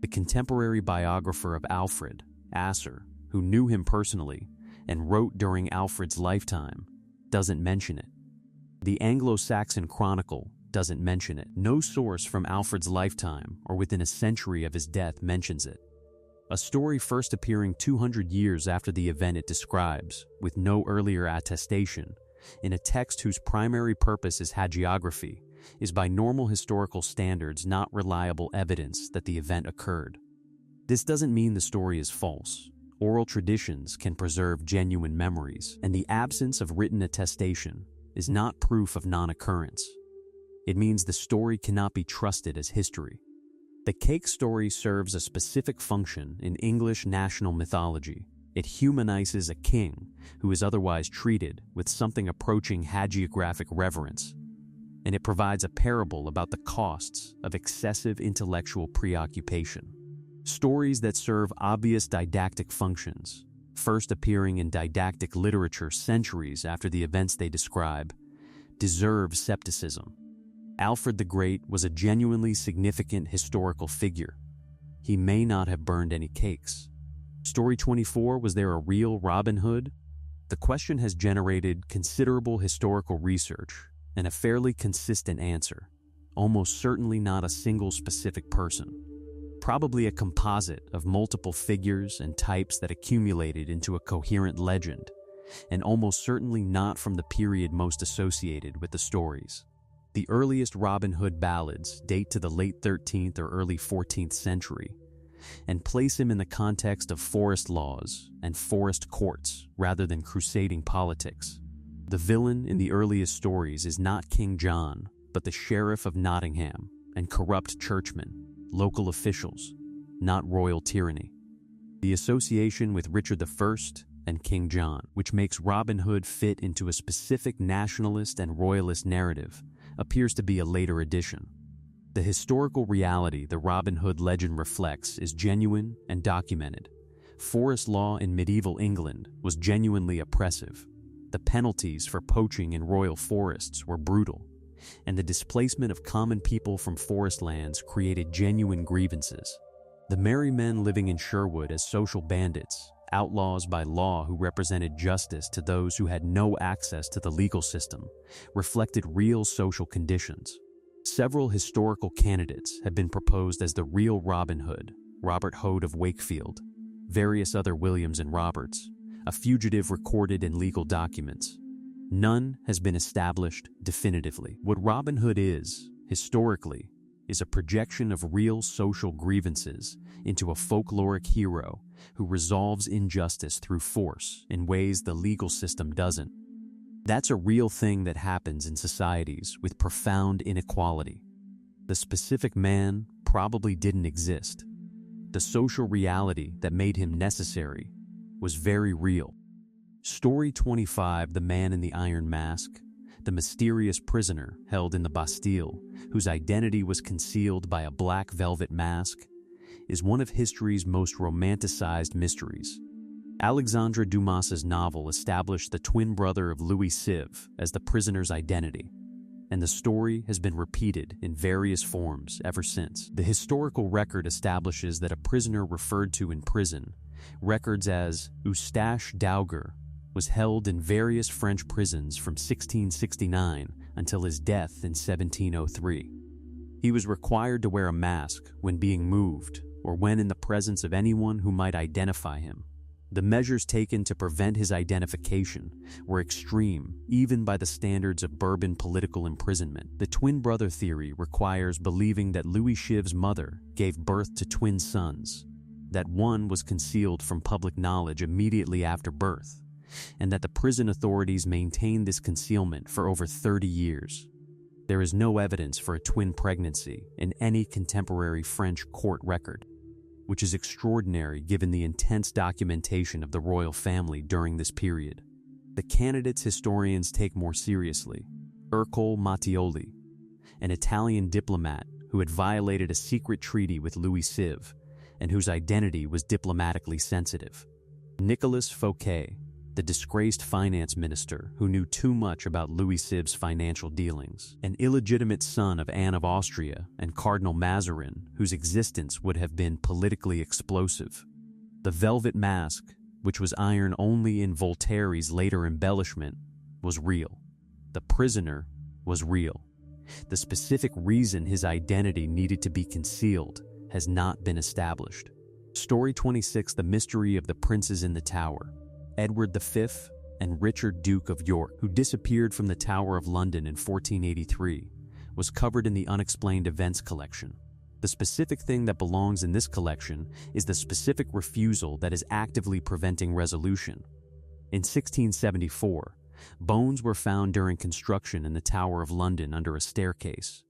The contemporary biographer of Alfred, Asser, who knew him personally, and wrote during Alfred's lifetime, doesn't mention it. The Anglo-Saxon Chronicle doesn't mention it. No source from Alfred's lifetime or within a century of his death mentions it. A story first appearing 200 years after the event it describes, with no earlier attestation, in a text whose primary purpose is hagiography, is by normal historical standards not reliable evidence that the event occurred. This doesn't mean the story is false. Oral traditions can preserve genuine memories, and the absence of written attestation is not proof of non-occurrence. It means the story cannot be trusted as history. The cake story serves a specific function in English national mythology. It humanizes a king who is otherwise treated with something approaching hagiographic reverence, and it provides a parable about the costs of excessive intellectual preoccupation. Stories that serve obvious didactic functions, first appearing in didactic literature centuries after the events they describe, deserve skepticism. Alfred the Great was a genuinely significant historical figure. He may not have burned any cakes. Story 24, was there a real Robin Hood? The question has generated considerable historical research and a fairly consistent answer. Almost certainly not a single specific person. Probably a composite of multiple figures and types that accumulated into a coherent legend, and almost certainly not from the period most associated with the stories. The earliest Robin Hood ballads date to the late 13th or early 14th century, and place him in the context of forest laws and forest courts rather than crusading politics. The villain in the earliest stories is not King John, but the Sheriff of Nottingham and corrupt churchmen, local officials, not royal tyranny. The association with Richard I and King John, which makes Robin Hood fit into a specific nationalist and royalist narrative, appears to be a later addition. The historical reality the Robin Hood legend reflects is genuine and documented. Forest law in medieval England was genuinely oppressive. The penalties for poaching in royal forests were brutal, and the displacement of common people from forest lands created genuine grievances. The merry men living in Sherwood as social bandits, outlaws by law who represented justice to those who had no access to the legal system, reflected real social conditions. Several historical candidates have been proposed as the real Robin Hood: Robert Hood of Wakefield, various other Williams and Roberts, a fugitive recorded in legal documents. None has been established definitively. What Robin Hood is, historically, is a projection of real social grievances into a folkloric hero who resolves injustice through force in ways the legal system doesn't. That's a real thing that happens in societies with profound inequality. The specific man probably didn't exist. The social reality that made him necessary was very real. Story 25, The Man in the Iron Mask, the mysterious prisoner held in the Bastille, whose identity was concealed by a black velvet mask, is one of history's most romanticized mysteries. Alexandre Dumas's novel established the twin brother of Louis Sive as the prisoner's identity, and the story has been repeated in various forms ever since. The historical record establishes that a prisoner referred to in prison, records as Eustache Dauger, was held in various French prisons from 1669 until his death in 1703. He was required to wear a mask when being moved or when in the presence of anyone who might identify him. The measures taken to prevent his identification were extreme, even by the standards of Bourbon political imprisonment. The twin brother theory requires believing that Louis Chive's mother gave birth to twin sons, that one was concealed from public knowledge immediately after birth, and that the prison authorities maintained this concealment for over 30 years. There is no evidence for a twin pregnancy in any contemporary French court record, which is extraordinary given the intense documentation of the royal family during this period. The candidates historians take more seriously: Ercole Mattioli, an Italian diplomat who had violated a secret treaty with Louis Sive and whose identity was diplomatically sensitive; Nicolas Fouquet, the disgraced finance minister who knew too much about Louis Sive's financial dealings; an illegitimate son of Anne of Austria and Cardinal Mazarin, whose existence would have been politically explosive. The Velvet Mask which was iron only in Voltaire's later embellishment, was real. The prisoner was real. The specific reason his identity needed to be concealed has not been established. Story 26, The Mystery of the Princes in the Tower. Edward V and Richard, Duke of York, who disappeared from the Tower of London in 1483, was covered in the Unexplained Events collection. The specific thing that belongs in this collection is the specific refusal that is actively preventing resolution. In 1674, bones were found during construction in the Tower of London under a staircase.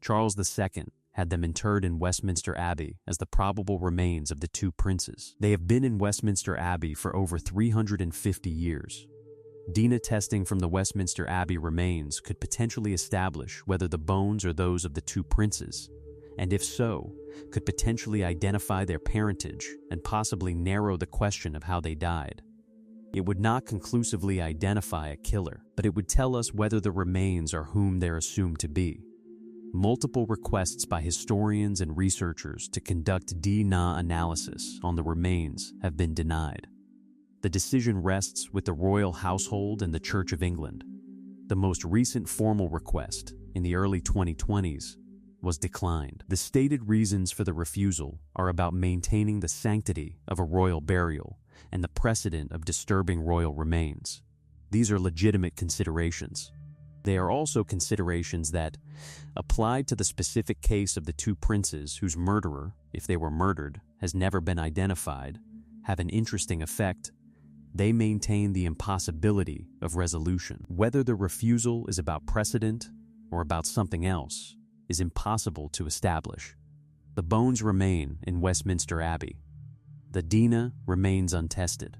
Charles II had them interred in Westminster Abbey as the probable remains of the two princes. They have been in Westminster Abbey for over 350 years. DNA testing from the Westminster Abbey remains could potentially establish whether the bones are those of the two princes, and if so, could potentially identify their parentage and possibly narrow the question of how they died. It would not conclusively identify a killer, but it would tell us whether the remains are whom they're assumed to be. Multiple requests by historians and researchers to conduct DNA analysis on the remains have been denied. The decision rests with the royal household and the Church of England. The most recent formal request, in the early 2020s, was declined. The stated reasons for the refusal are about maintaining the sanctity of a royal burial and the precedent of disturbing royal remains. These are legitimate considerations. They are also considerations that, applied to the specific case of the two princes whose murderer, if they were murdered, has never been identified, have an interesting effect. They maintain the impossibility of resolution. Whether the refusal is about precedent or about something else is impossible to establish. The bones remain in Westminster Abbey. The DNA remains untested.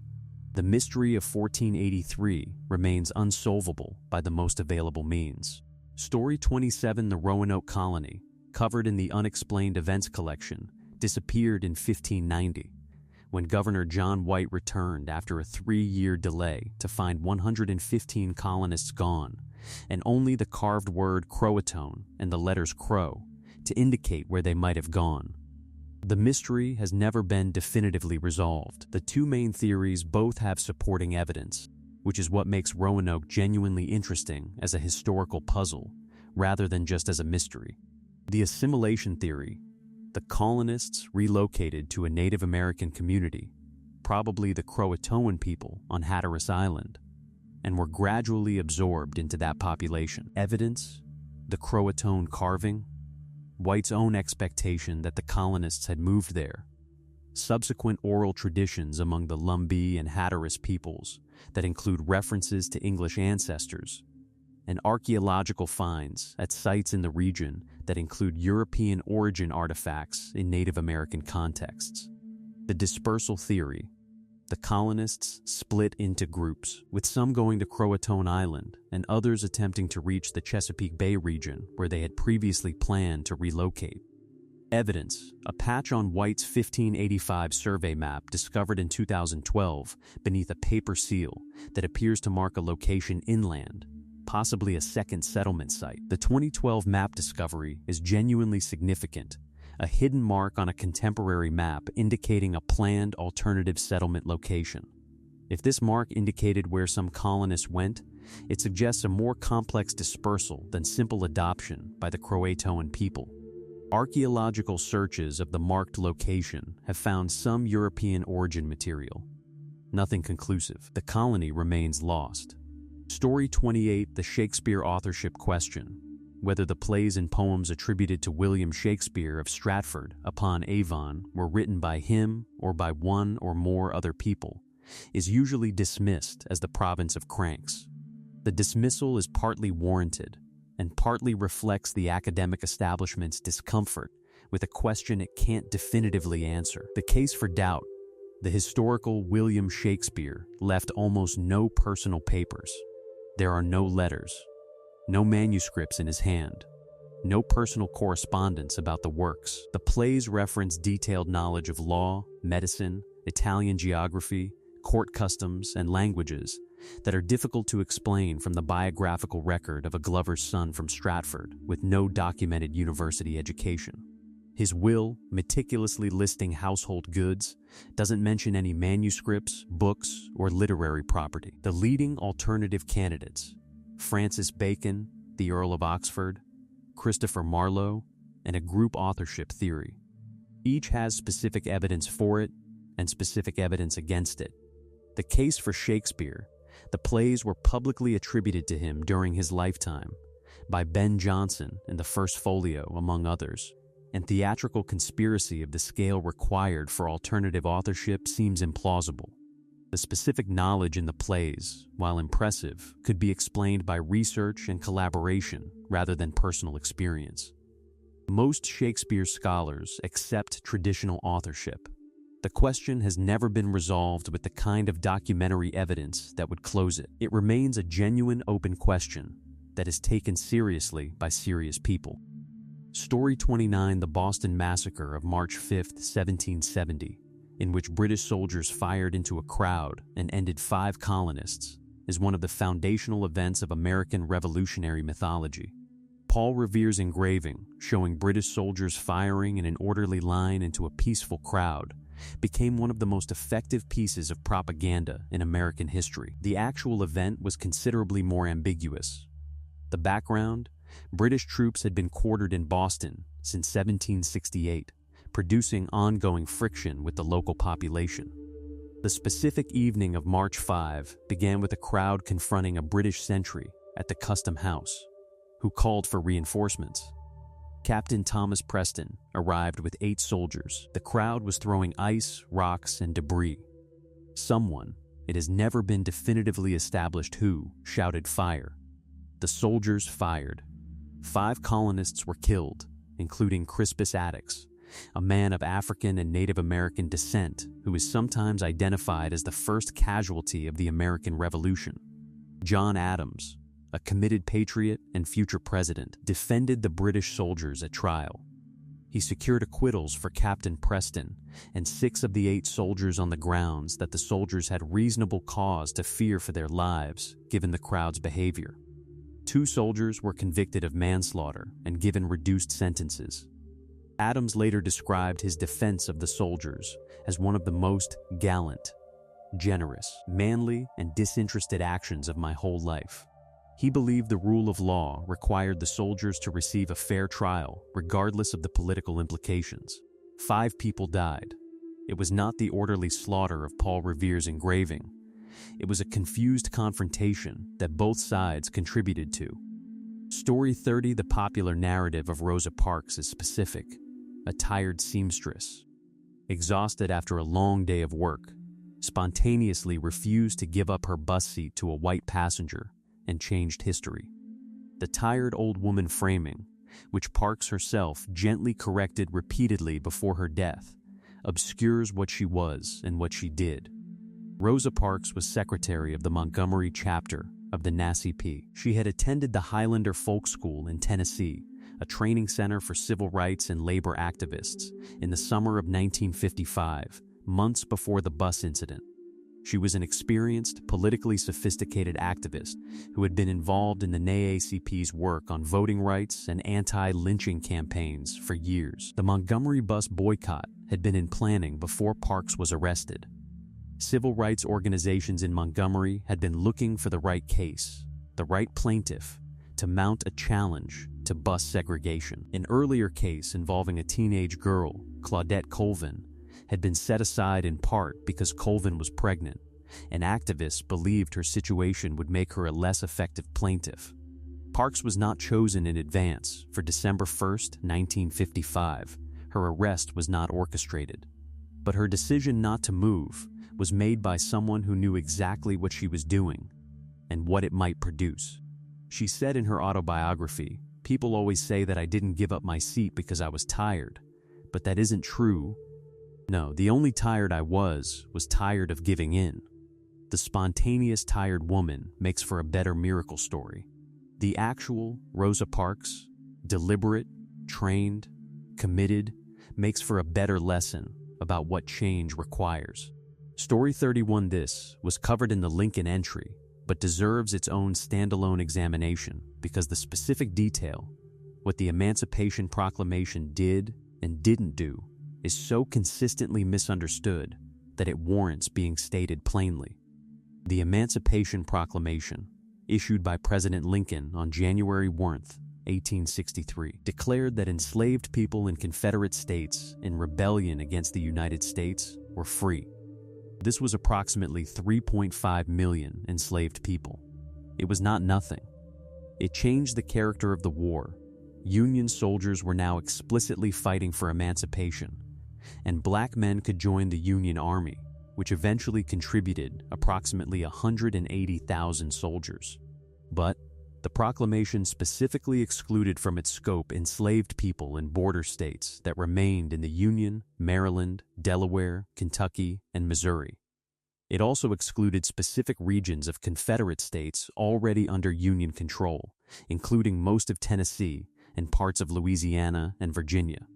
The mystery of 1483 remains unsolvable by the most available means. Story 27, The Roanoke Colony, covered in the Unexplained Events collection, disappeared in 1590, when Governor John White returned after a 3-year delay to find 115 colonists gone, and only the carved word Croatoan and the letters Crow to indicate where they might have gone. The mystery has never been definitively resolved. The two main theories both have supporting evidence, which is what makes Roanoke genuinely interesting as a historical puzzle, rather than just as a mystery. The assimilation theory. The colonists relocated to a Native American community, probably the Croatoan people on Hatteras Island, and were gradually absorbed into that population. Evidence, the Croatoan carving, White's own expectation that the colonists had moved there, subsequent oral traditions among the Lumbee and Hatteras peoples that include references to English ancestors, and archaeological finds at sites in the region that include European origin artifacts in Native American contexts. The dispersal theory. The colonists split into groups, with some going to Croatoan Island and others attempting to reach the Chesapeake Bay region where they had previously planned to relocate. Evidence, a patch on White's 1585 survey map discovered in 2012 beneath a paper seal that appears to mark a location inland, possibly a second settlement site. The 2012 map discovery is genuinely significant, a hidden mark on a contemporary map indicating a planned alternative settlement location. If this mark indicated where some colonists went, it suggests a more complex dispersal than simple adoption by the Croatoan people. Archaeological searches of the marked location have found some European origin material. Nothing conclusive. The colony remains lost. Story 28, The Shakespeare authorship question. Whether the plays and poems attributed to William Shakespeare of Stratford upon Avon were written by him or by one or more other people is usually dismissed as the province of cranks. The dismissal is partly warranted and partly reflects the academic establishment's discomfort with a question it can't definitively answer. The case for doubt. The historical William Shakespeare left almost no personal papers. There are no letters, no manuscripts in his hand, no personal correspondence about the works. The plays reference detailed knowledge of law, medicine, Italian geography, court customs, and languages that are difficult to explain from the biographical record of a glover's son from Stratford with no documented university education. His will, meticulously listing household goods, doesn't mention any manuscripts, books, or literary property. The leading alternative candidates, Francis Bacon, the Earl of Oxford, Christopher Marlowe, and a group authorship theory. Each has specific evidence for it and specific evidence against it. The case for Shakespeare, the plays were publicly attributed to him during his lifetime by Ben Jonson in the First Folio, among others, and theatrical conspiracy of the scale required for alternative authorship seems implausible. The specific knowledge in the plays, while impressive, could be explained by research and collaboration rather than personal experience. Most Shakespeare scholars accept traditional authorship. The question has never been resolved with the kind of documentary evidence that would close it. It remains a genuine open question that is taken seriously by serious people. Story 29, the Boston Massacre of March 5, 1770, in which British soldiers fired into a crowd and ended 5 colonists, is one of the foundational events of American revolutionary mythology. Paul Revere's engraving, showing British soldiers firing in an orderly line into a peaceful crowd, became one of the most effective pieces of propaganda in American history. The actual event was considerably more ambiguous. The background: British troops had been quartered in Boston since 1768, producing ongoing friction with the local population. The specific evening of March 5 began with a crowd confronting a British sentry at the Custom House, who called for reinforcements. Captain Thomas Preston arrived with 8 soldiers. The crowd was throwing ice, rocks, and debris. Someone, it has never been definitively established who, shouted fire. The soldiers fired. 5 colonists were killed, including Crispus Attucks, a man of African and Native American descent who is sometimes identified as the first casualty of the American Revolution. John Adams, a committed patriot and future president, defended the British soldiers at trial. He secured acquittals for Captain Preston and 6 of the 8 soldiers on the grounds that the soldiers had reasonable cause to fear for their lives given the crowd's behavior. 2 soldiers were convicted of manslaughter and given reduced sentences. Adams later described his defense of the soldiers as one of the most gallant, generous, manly, and disinterested actions of my whole life. He believed the rule of law required the soldiers to receive a fair trial, regardless of the political implications. 5 people died. It was not the orderly slaughter of Paul Revere's engraving. It was a confused confrontation that both sides contributed to. Story 30, the popular narrative of Rosa Parks, is specific. A tired seamstress, exhausted after a long day of work, spontaneously refused to give up her bus seat to a white passenger and changed history. The tired old woman framing, which Parks herself gently corrected repeatedly before her death, obscures what she was and what she did. Rosa Parks was secretary of the Montgomery chapter of the NAACP. She had attended the Highlander Folk School in Tennessee, a training center for civil rights and labor activists, in the summer of 1955, months before the bus incident. She was an experienced, politically sophisticated activist who had been involved in the NAACP's work on voting rights and anti-lynching campaigns for years. The Montgomery bus boycott had been in planning before Parks was arrested. Civil rights organizations in Montgomery had been looking for the right case, the right plaintiff, to mount a challenge to bus segregation. An earlier case involving a teenage girl, Claudette Colvin, had been set aside in part because Colvin was pregnant, and activists believed her situation would make her a less effective plaintiff. Parks was not chosen in advance for December 1, 1955. Her arrest was not orchestrated. But her decision not to move was made by someone who knew exactly what she was doing and what it might produce. She said in her autobiography, "People always say that I didn't give up my seat because I was tired, but that isn't true. No, the only tired I was tired of giving in." The spontaneous tired woman makes for a better miracle story. The actual Rosa Parks, deliberate, trained, committed, makes for a better lesson about what change requires. Story 31, this was covered in the Lincoln entry, but deserves its own standalone examination because the specific detail, what the Emancipation Proclamation did and didn't do is so consistently misunderstood that it warrants being stated plainly. The Emancipation Proclamation, issued by President Lincoln on January 1st, 1863, declared that enslaved people in Confederate states in rebellion against the United States were free. This was approximately 3.5 million enslaved people. It was not nothing. It changed the character of the war. Union soldiers were now explicitly fighting for emancipation, and black men could join the Union Army, which eventually contributed approximately 180,000 soldiers. But the proclamation specifically excluded from its scope enslaved people in border states that remained in the Union, Maryland, Delaware, Kentucky, and Missouri. It also excluded specific regions of Confederate states already under Union control, including most of Tennessee and parts of Louisiana and Virginia.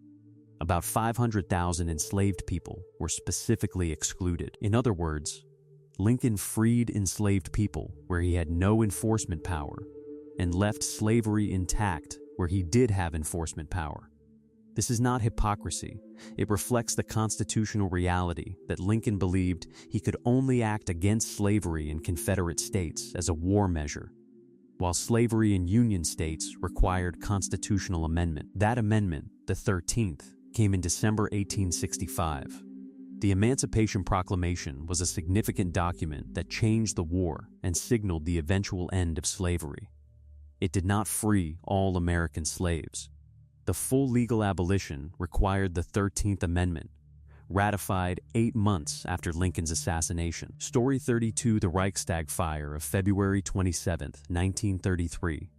About 500,000 enslaved people were specifically excluded. In other words, Lincoln freed enslaved people where he had no enforcement power and left slavery intact where he did have enforcement power. This is not hypocrisy. It reflects the constitutional reality that Lincoln believed he could only act against slavery in Confederate states as a war measure, while slavery in Union states required constitutional amendment. That amendment, the 13th, came in December 1865. The Emancipation Proclamation was a significant document that changed the war and signaled the eventual end of slavery. It did not free all American slaves. The full legal abolition required the 13th Amendment, ratified 8 months after Lincoln's assassination. Story 32, the Reichstag fire of February 27, 1933,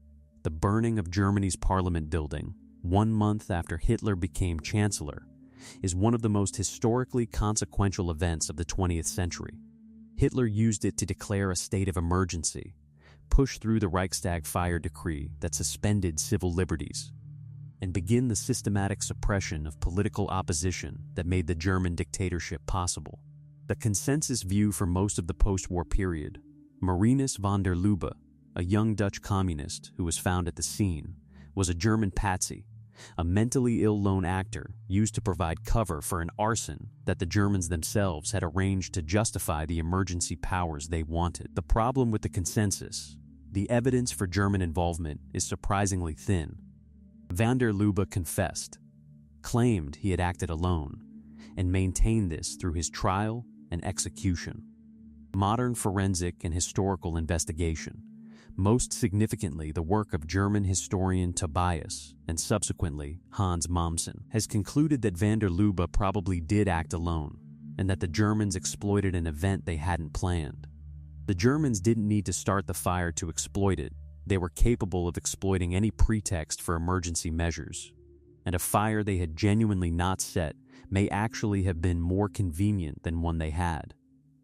the burning of Germany's Parliament building 1 month after Hitler became Chancellor, is one of the most historically consequential events of the 20th century. Hitler used it to declare a state of emergency, push through the Reichstag fire decree that suspended civil liberties, and begin the systematic suppression of political opposition that made the German dictatorship possible. The consensus view for most of the post-war period, Marinus van der Lubbe, a young Dutch communist who was found at the scene, was a German patsy, a mentally ill lone actor used to provide cover for an arson that the Germans themselves had arranged to justify the emergency powers they wanted. The problem with the consensus, the evidence for German involvement, is surprisingly thin. Van der Lubbe confessed, claimed he had acted alone, and maintained this through his trial and execution. Modern forensic and historical investigation, most significantly the work of German historian Tobias and subsequently Hans Mommsen, has concluded that van der Lubbe probably did act alone and that the Germans exploited an event they hadn't planned. The Germans didn't need to start the fire to exploit it. They were capable of exploiting any pretext for emergency measures, and a fire they had genuinely not set may actually have been more convenient than one they had,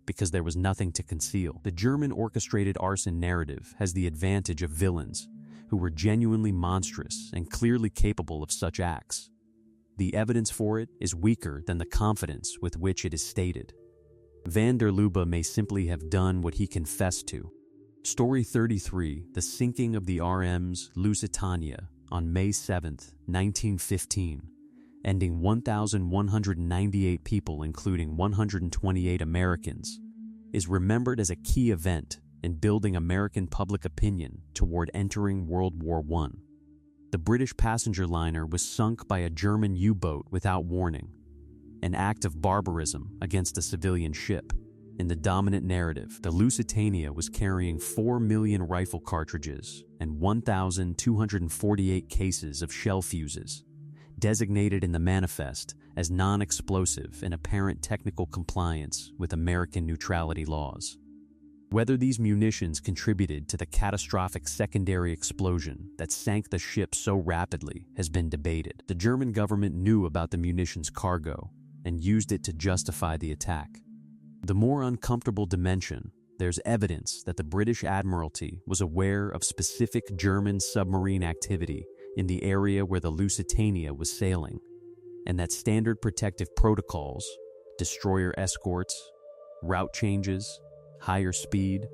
because there was nothing to conceal. The German orchestrated arson narrative has the advantage of villains who were genuinely monstrous and clearly capable of such acts. The evidence for it is weaker than the confidence with which it is stated. Van der Lubbe may simply have done what he confessed to. Story 33, the sinking of the RMS Lusitania on May 7, 1915, ending 1,198 people including 128 Americans, is remembered as a key event in building American public opinion toward entering World War I. The British passenger liner was sunk by a German U-boat without warning, an act of barbarism against a civilian ship. In the dominant narrative, the Lusitania was carrying 4 million rifle cartridges and 1,248 cases of shell fuses, designated in the manifest as non-explosive in apparent technical compliance with American neutrality laws. Whether these munitions contributed to the catastrophic secondary explosion that sank the ship so rapidly has been debated. The German government knew about the munitions cargo and used it to justify the attack. The more uncomfortable dimension, there's evidence that the British Admiralty was aware of specific German submarine activity in the area where the Lusitania was sailing, and that standard protective protocols, destroyer escorts, route changes, higher speed,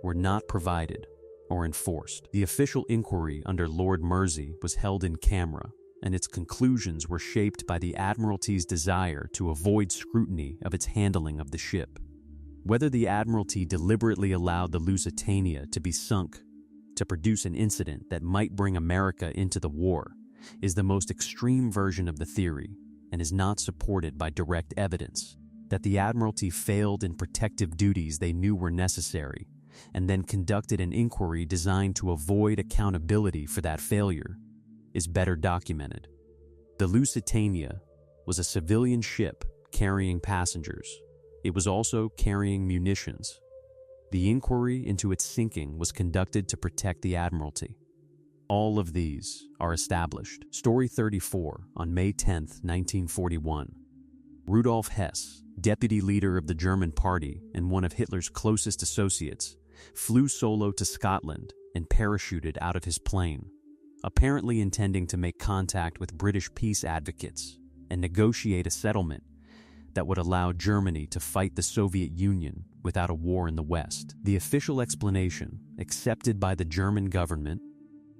were not provided or enforced. The official inquiry under Lord Mersey was held in camera, and its conclusions were shaped by the Admiralty's desire to avoid scrutiny of its handling of the ship. Whether the Admiralty deliberately allowed the Lusitania to be sunk to produce an incident that might bring America into the war is the most extreme version of the theory and is not supported by direct evidence. That the Admiralty failed in protective duties they knew were necessary and then conducted an inquiry designed to avoid accountability for that failure is better documented. The Lusitania was a civilian ship carrying passengers. It was also carrying munitions. The inquiry into its sinking was conducted to protect the Admiralty. All of these are established. Story 34 on May 10, 1941. Rudolf Hess, deputy leader of the German Party and one of Hitler's closest associates, flew solo to Scotland and parachuted out of his plane, apparently intending to make contact with British peace advocates and negotiate a settlement that would allow Germany to fight the Soviet Union without a war in the West. The official explanation, accepted by the German government,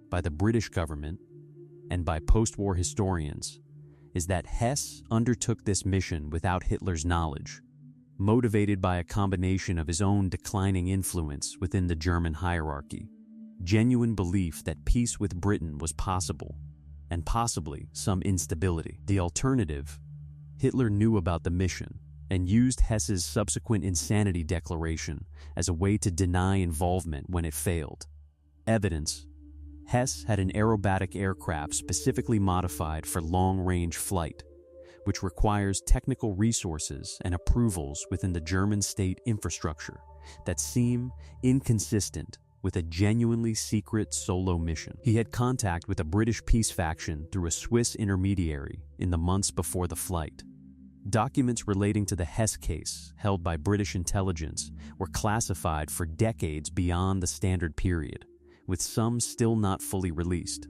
by the British government, and by post-war historians, is that Hess undertook this mission without Hitler's knowledge, motivated by a combination of his own declining influence within the German hierarchy, genuine belief that peace with Britain was possible, and possibly some instability. The alternative, Hitler knew about the mission and used Hess's subsequent insanity declaration as a way to deny involvement when it failed. Evidence: Hess had an aerobatic aircraft specifically modified for long-range flight, which requires technical resources and approvals within the German state infrastructure that seem inconsistent with a genuinely secret solo mission. He had contact with a British peace faction through a Swiss intermediary in the months before the flight. Documents relating to the Hess case, held by British intelligence, were classified for decades beyond the standard period, with some still not fully released.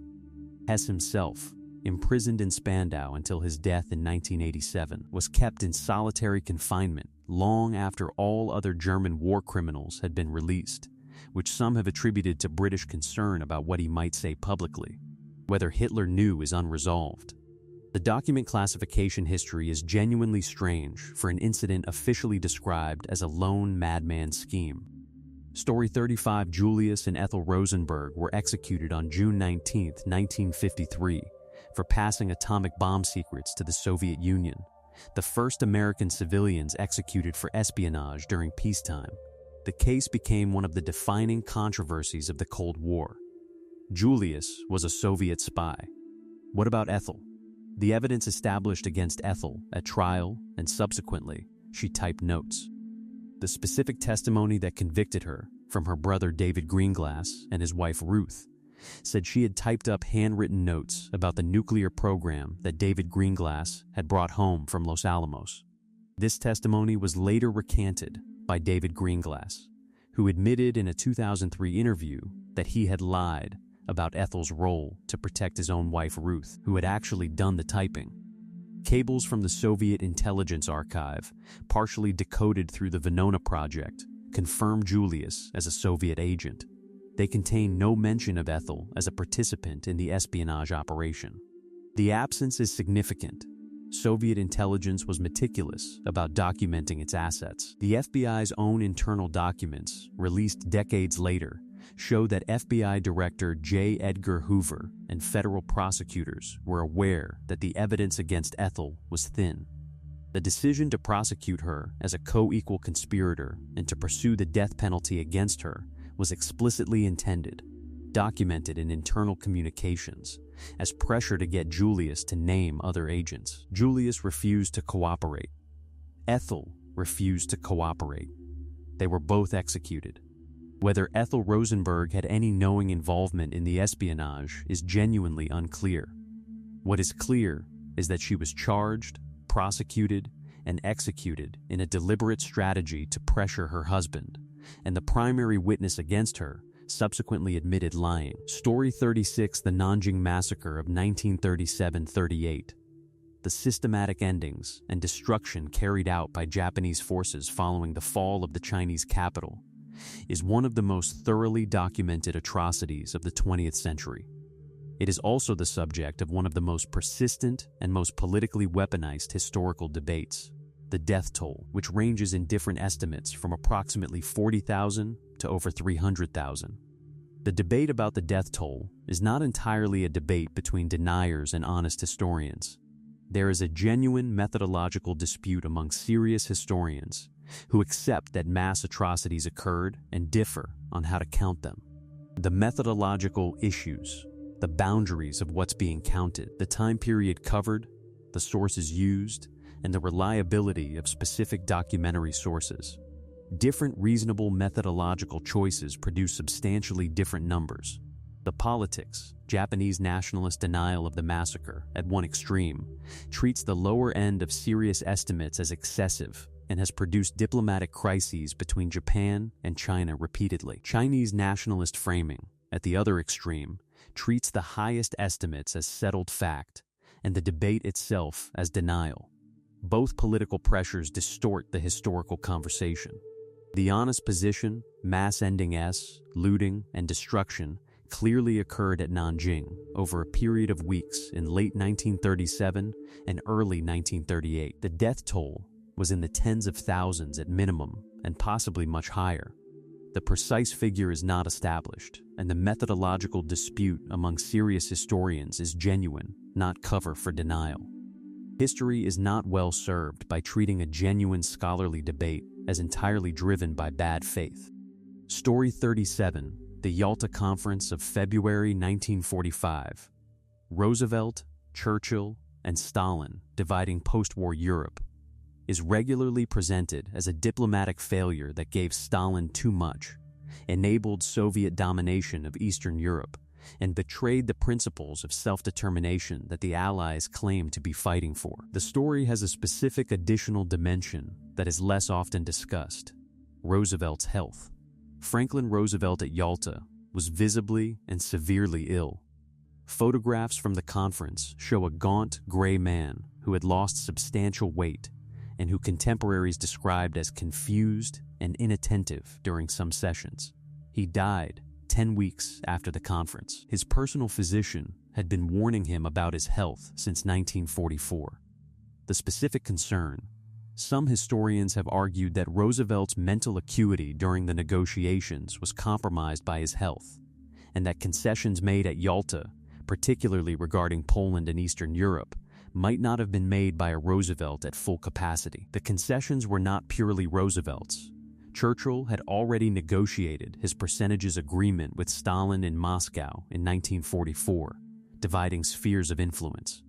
Hess himself, imprisoned in Spandau until his death in 1987, was kept in solitary confinement long after all other German war criminals had been released, which some have attributed to British concern about what he might say publicly. Whether Hitler knew is unresolved. The document classification history is genuinely strange for an incident officially described as a lone madman scheme. Story 35: Julius and Ethel Rosenberg were executed on June 19, 1953, for passing atomic bomb secrets to the Soviet Union, the first American civilians executed for espionage during peacetime. The case became one of the defining controversies of the Cold War. Julius was a Soviet spy. What about Ethel? The evidence established against Ethel at trial and subsequently, she typed notes. The specific testimony that convicted her, from her brother David Greenglass and his wife Ruth, said she had typed up handwritten notes about the nuclear program that David Greenglass had brought home from Los Alamos. This testimony was later recanted by David Greenglass, who admitted in a 2003 interview that he had lied about Ethel's role to protect his own wife Ruth, who had actually done the typing. Cables from the Soviet intelligence archive, partially decoded through the Venona project, confirm Julius as a Soviet agent. They contain no mention of Ethel as a participant in the espionage operation. The absence is significant. Soviet intelligence was meticulous about documenting its assets. The FBI's own internal documents, released decades later, show that FBI Director J. Edgar Hoover and federal prosecutors were aware that the evidence against Ethel was thin. The decision to prosecute her as a co-equal conspirator and to pursue the death penalty against her was explicitly intended, documented in internal communications, as pressure to get Julius to name other agents. Julius refused to cooperate. Ethel refused to cooperate. They were both executed. Whether Ethel Rosenberg had any knowing involvement in the espionage is genuinely unclear. What is clear is that she was charged, prosecuted, and executed in a deliberate strategy to pressure her husband, and the primary witness against her subsequently admitted lying. Story 36: The Nanjing Massacre of 1937-38. The systematic endings and destruction carried out by Japanese forces following the fall of the Chinese capital is one of the most thoroughly documented atrocities of the 20th century. It is also the subject of one of the most persistent and most politically weaponized historical debates, the death toll, which ranges in different estimates from approximately 40,000 to over 300,000. The debate about the death toll is not entirely a debate between deniers and honest historians. There is a genuine methodological dispute among serious historians who accept that mass atrocities occurred and differ on how to count them. The methodological issues, the boundaries of what's being counted, the time period covered, the sources used, and the reliability of specific documentary sources. Different reasonable methodological choices produce substantially different numbers. The politics, Japanese nationalist denial of the massacre, at one extreme, treats the lower end of serious estimates as excessive and has produced diplomatic crises between Japan and China repeatedly. Chinese nationalist framing, at the other extreme, treats the highest estimates as settled fact and the debate itself as denial. Both political pressures distort the historical conversation. The honest position, mass endings, looting, and destruction clearly occurred at Nanjing over a period of weeks in late 1937 and early 1938. The death toll was in the tens of thousands at minimum and possibly much higher. The precise figure is not established, and the methodological dispute among serious historians is genuine, not cover for denial. History is not well served by treating a genuine scholarly debate as entirely driven by bad faith. Story 37, the Yalta Conference of February 1945. Roosevelt, Churchill, and Stalin dividing post-war Europe, is regularly presented as a diplomatic failure that gave Stalin too much, enabled Soviet domination of Eastern Europe, and betrayed the principles of self-determination that the Allies claimed to be fighting for. The story has a specific additional dimension that is less often discussed: Roosevelt's health. Franklin Roosevelt at Yalta was visibly and severely ill. Photographs from the conference show a gaunt, gray man who had lost substantial weight and who contemporaries described as confused and inattentive during some sessions. He died 10 weeks after the conference. His personal physician had been warning him about his health since 1944. The specific concern: some historians have argued that Roosevelt's mental acuity during the negotiations was compromised by his health, and that concessions made at Yalta, particularly regarding Poland and Eastern Europe, might not have been made by a Roosevelt at full capacity. The concessions were not purely Roosevelt's. Churchill had already negotiated his percentages agreement with Stalin in Moscow in 1944, dividing spheres of influence.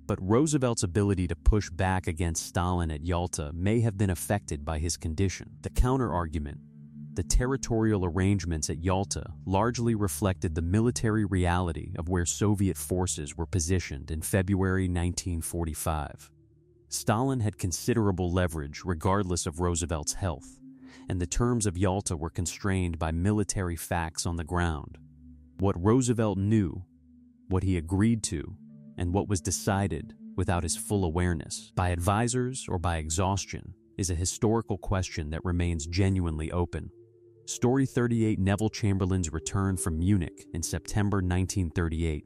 But Roosevelt's ability to push back against Stalin at Yalta may have been affected by his condition. The counter-argument: the territorial arrangements at Yalta largely reflected the military reality of where Soviet forces were positioned in February 1945. Stalin had considerable leverage regardless of Roosevelt's health, and the terms of Yalta were constrained by military facts on the ground. What Roosevelt knew, what he agreed to, and what was decided without his full awareness, by advisors or by exhaustion, is a historical question that remains genuinely open. Story 38, Neville Chamberlain's return from Munich in September 1938,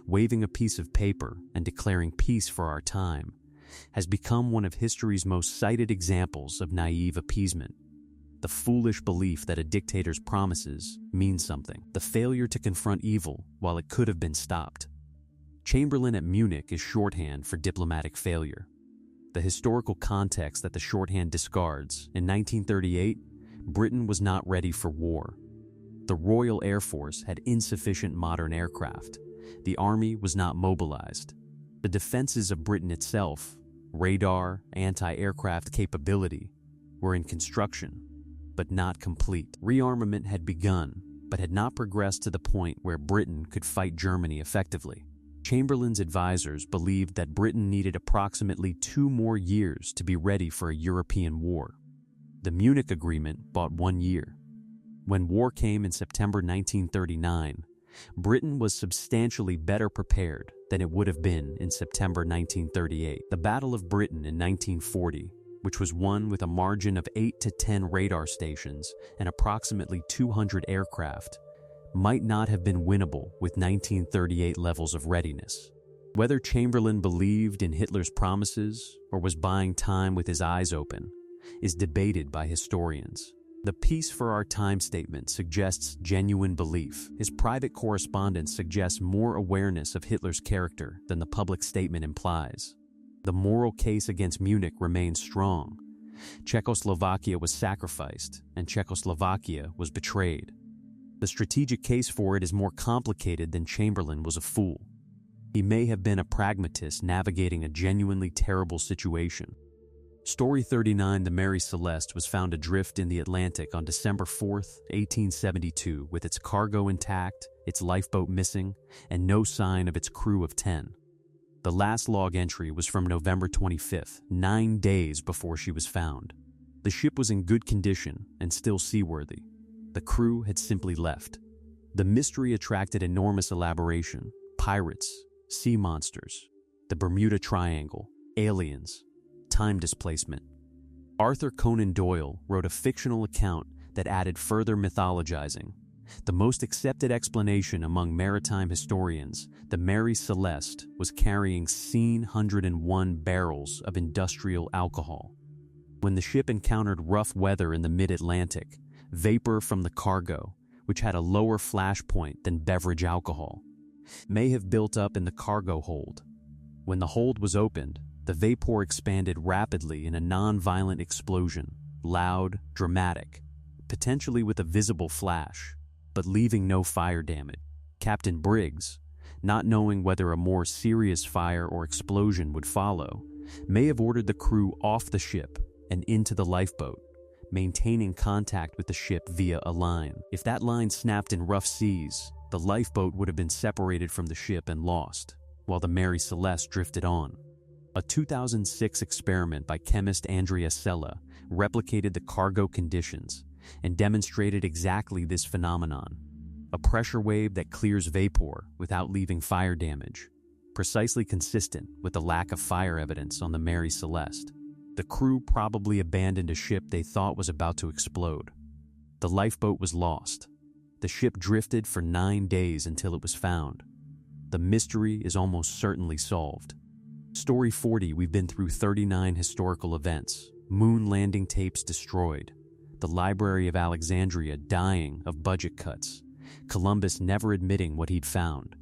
waving a piece of paper and declaring peace for our time, has become one of history's most cited examples of naive appeasement. The foolish belief that a dictator's promises mean something, the failure to confront evil while it could have been stopped. Chamberlain at Munich is shorthand for diplomatic failure. The historical context that the shorthand discards: in 1938, Britain was not ready for war. The Royal Air Force had insufficient modern aircraft. The army was not mobilized. The defenses of Britain itself, radar, anti-aircraft capability, were in construction, but not complete. Rearmament had begun, but had not progressed to the point where Britain could fight Germany effectively. Chamberlain's advisors believed that Britain needed approximately 2 more years to be ready for a European war. The Munich Agreement bought 1 year. When war came in September 1939, Britain was substantially better prepared than it would have been in September 1938. The Battle of Britain in 1940, which was won with a margin of 8 to 10 radar stations and approximately 200 aircraft, might not have been winnable with 1938 levels of readiness. Whether Chamberlain believed in Hitler's promises or was buying time with his eyes open is debated by historians. The Peace for Our Time statement suggests genuine belief. His private correspondence suggests more awareness of Hitler's character than the public statement implies. The moral case against Munich remains strong. Czechoslovakia was sacrificed, and Czechoslovakia was betrayed. The strategic case for it is more complicated than Chamberlain was a fool. He may have been a pragmatist navigating a genuinely terrible situation. Story 39, the Mary Celeste, was found adrift in the Atlantic on December 4, 1872, with its cargo intact, its lifeboat missing, and no sign of its crew of 10. The last log entry was from November 25, 9 days before she was found. The ship was in good condition and still seaworthy. The crew had simply left. The mystery attracted enormous elaboration: pirates, sea monsters, the Bermuda Triangle, aliens, time displacement. Arthur Conan Doyle wrote a fictional account that added further mythologizing. The most accepted explanation among maritime historians, the Mary Celeste was carrying 101 barrels of industrial alcohol. When the ship encountered rough weather in the mid-Atlantic, vapor from the cargo, which had a lower flash point than beverage alcohol, may have built up in the cargo hold. When the hold was opened, the vapor expanded rapidly in a non-violent explosion, loud, dramatic, potentially with a visible flash, but leaving no fire damage. Captain Briggs, not knowing whether a more serious fire or explosion would follow, may have ordered the crew off the ship and into the lifeboat, maintaining contact with the ship via a line. If that line snapped in rough seas, the lifeboat would have been separated from the ship and lost, while the Mary Celeste drifted on. A 2006 experiment by chemist Andrea Sella replicated the cargo conditions and demonstrated exactly this phenomenon: a pressure wave that clears vapor without leaving fire damage, precisely consistent with the lack of fire evidence on the Mary Celeste. The crew probably abandoned a ship they thought was about to explode. The lifeboat was lost. The ship drifted for 9 days until it was found. The mystery is almost certainly solved. Story 40, we've been through 39 historical events. Moon landing tapes destroyed. The Library of Alexandria dying of budget cuts. Columbus never admitting what he'd found.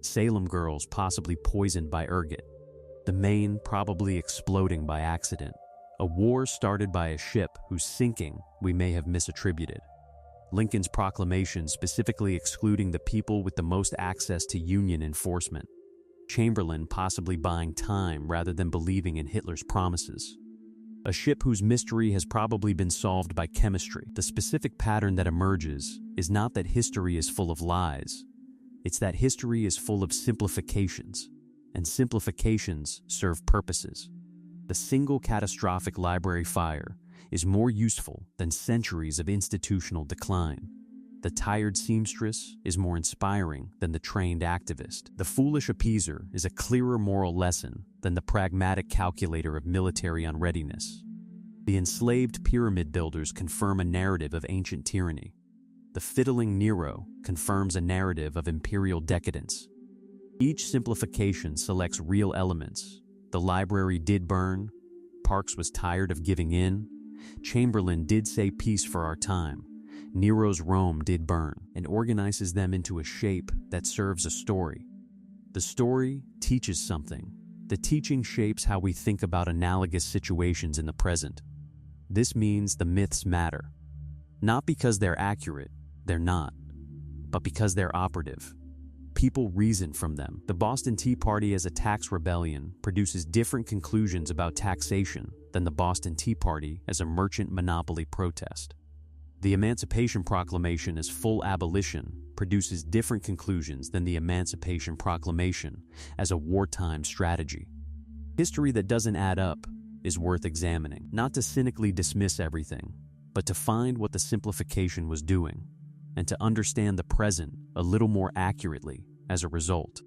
Salem girls possibly poisoned by ergot. The Maine probably exploding by accident. A war started by a ship whose sinking we may have misattributed. Lincoln's proclamation specifically excluding the people with the most access to Union enforcement. Chamberlain possibly buying time rather than believing in Hitler's promises. A ship whose mystery has probably been solved by chemistry. The specific pattern that emerges is not that history is full of lies. It's that history is full of simplifications, and simplifications serve purposes. The single catastrophic library fire is more useful than centuries of institutional decline. The tired seamstress is more inspiring than the trained activist. The foolish appeaser is a clearer moral lesson than the pragmatic calculator of military unreadiness. The enslaved pyramid builders confirm a narrative of ancient tyranny. The fiddling Nero confirms a narrative of imperial decadence. Each simplification selects real elements. The library did burn. Parks was tired of giving in. Chamberlain did say peace for our time. Nero's Rome did burn, and organizes them into a shape that serves a story. The story teaches something. The teaching shapes how we think about analogous situations in the present. This means the myths matter. Not because they're accurate, they're not, but because they're operative. People reason from them. The Boston Tea Party as a tax rebellion produces different conclusions about taxation than the Boston Tea Party as a merchant monopoly protest. The Emancipation Proclamation as full abolition produces different conclusions than the Emancipation Proclamation as a wartime strategy. History that doesn't add up is worth examining, not to cynically dismiss everything, but to find what the simplification was doing, and to understand the present a little more accurately as a result.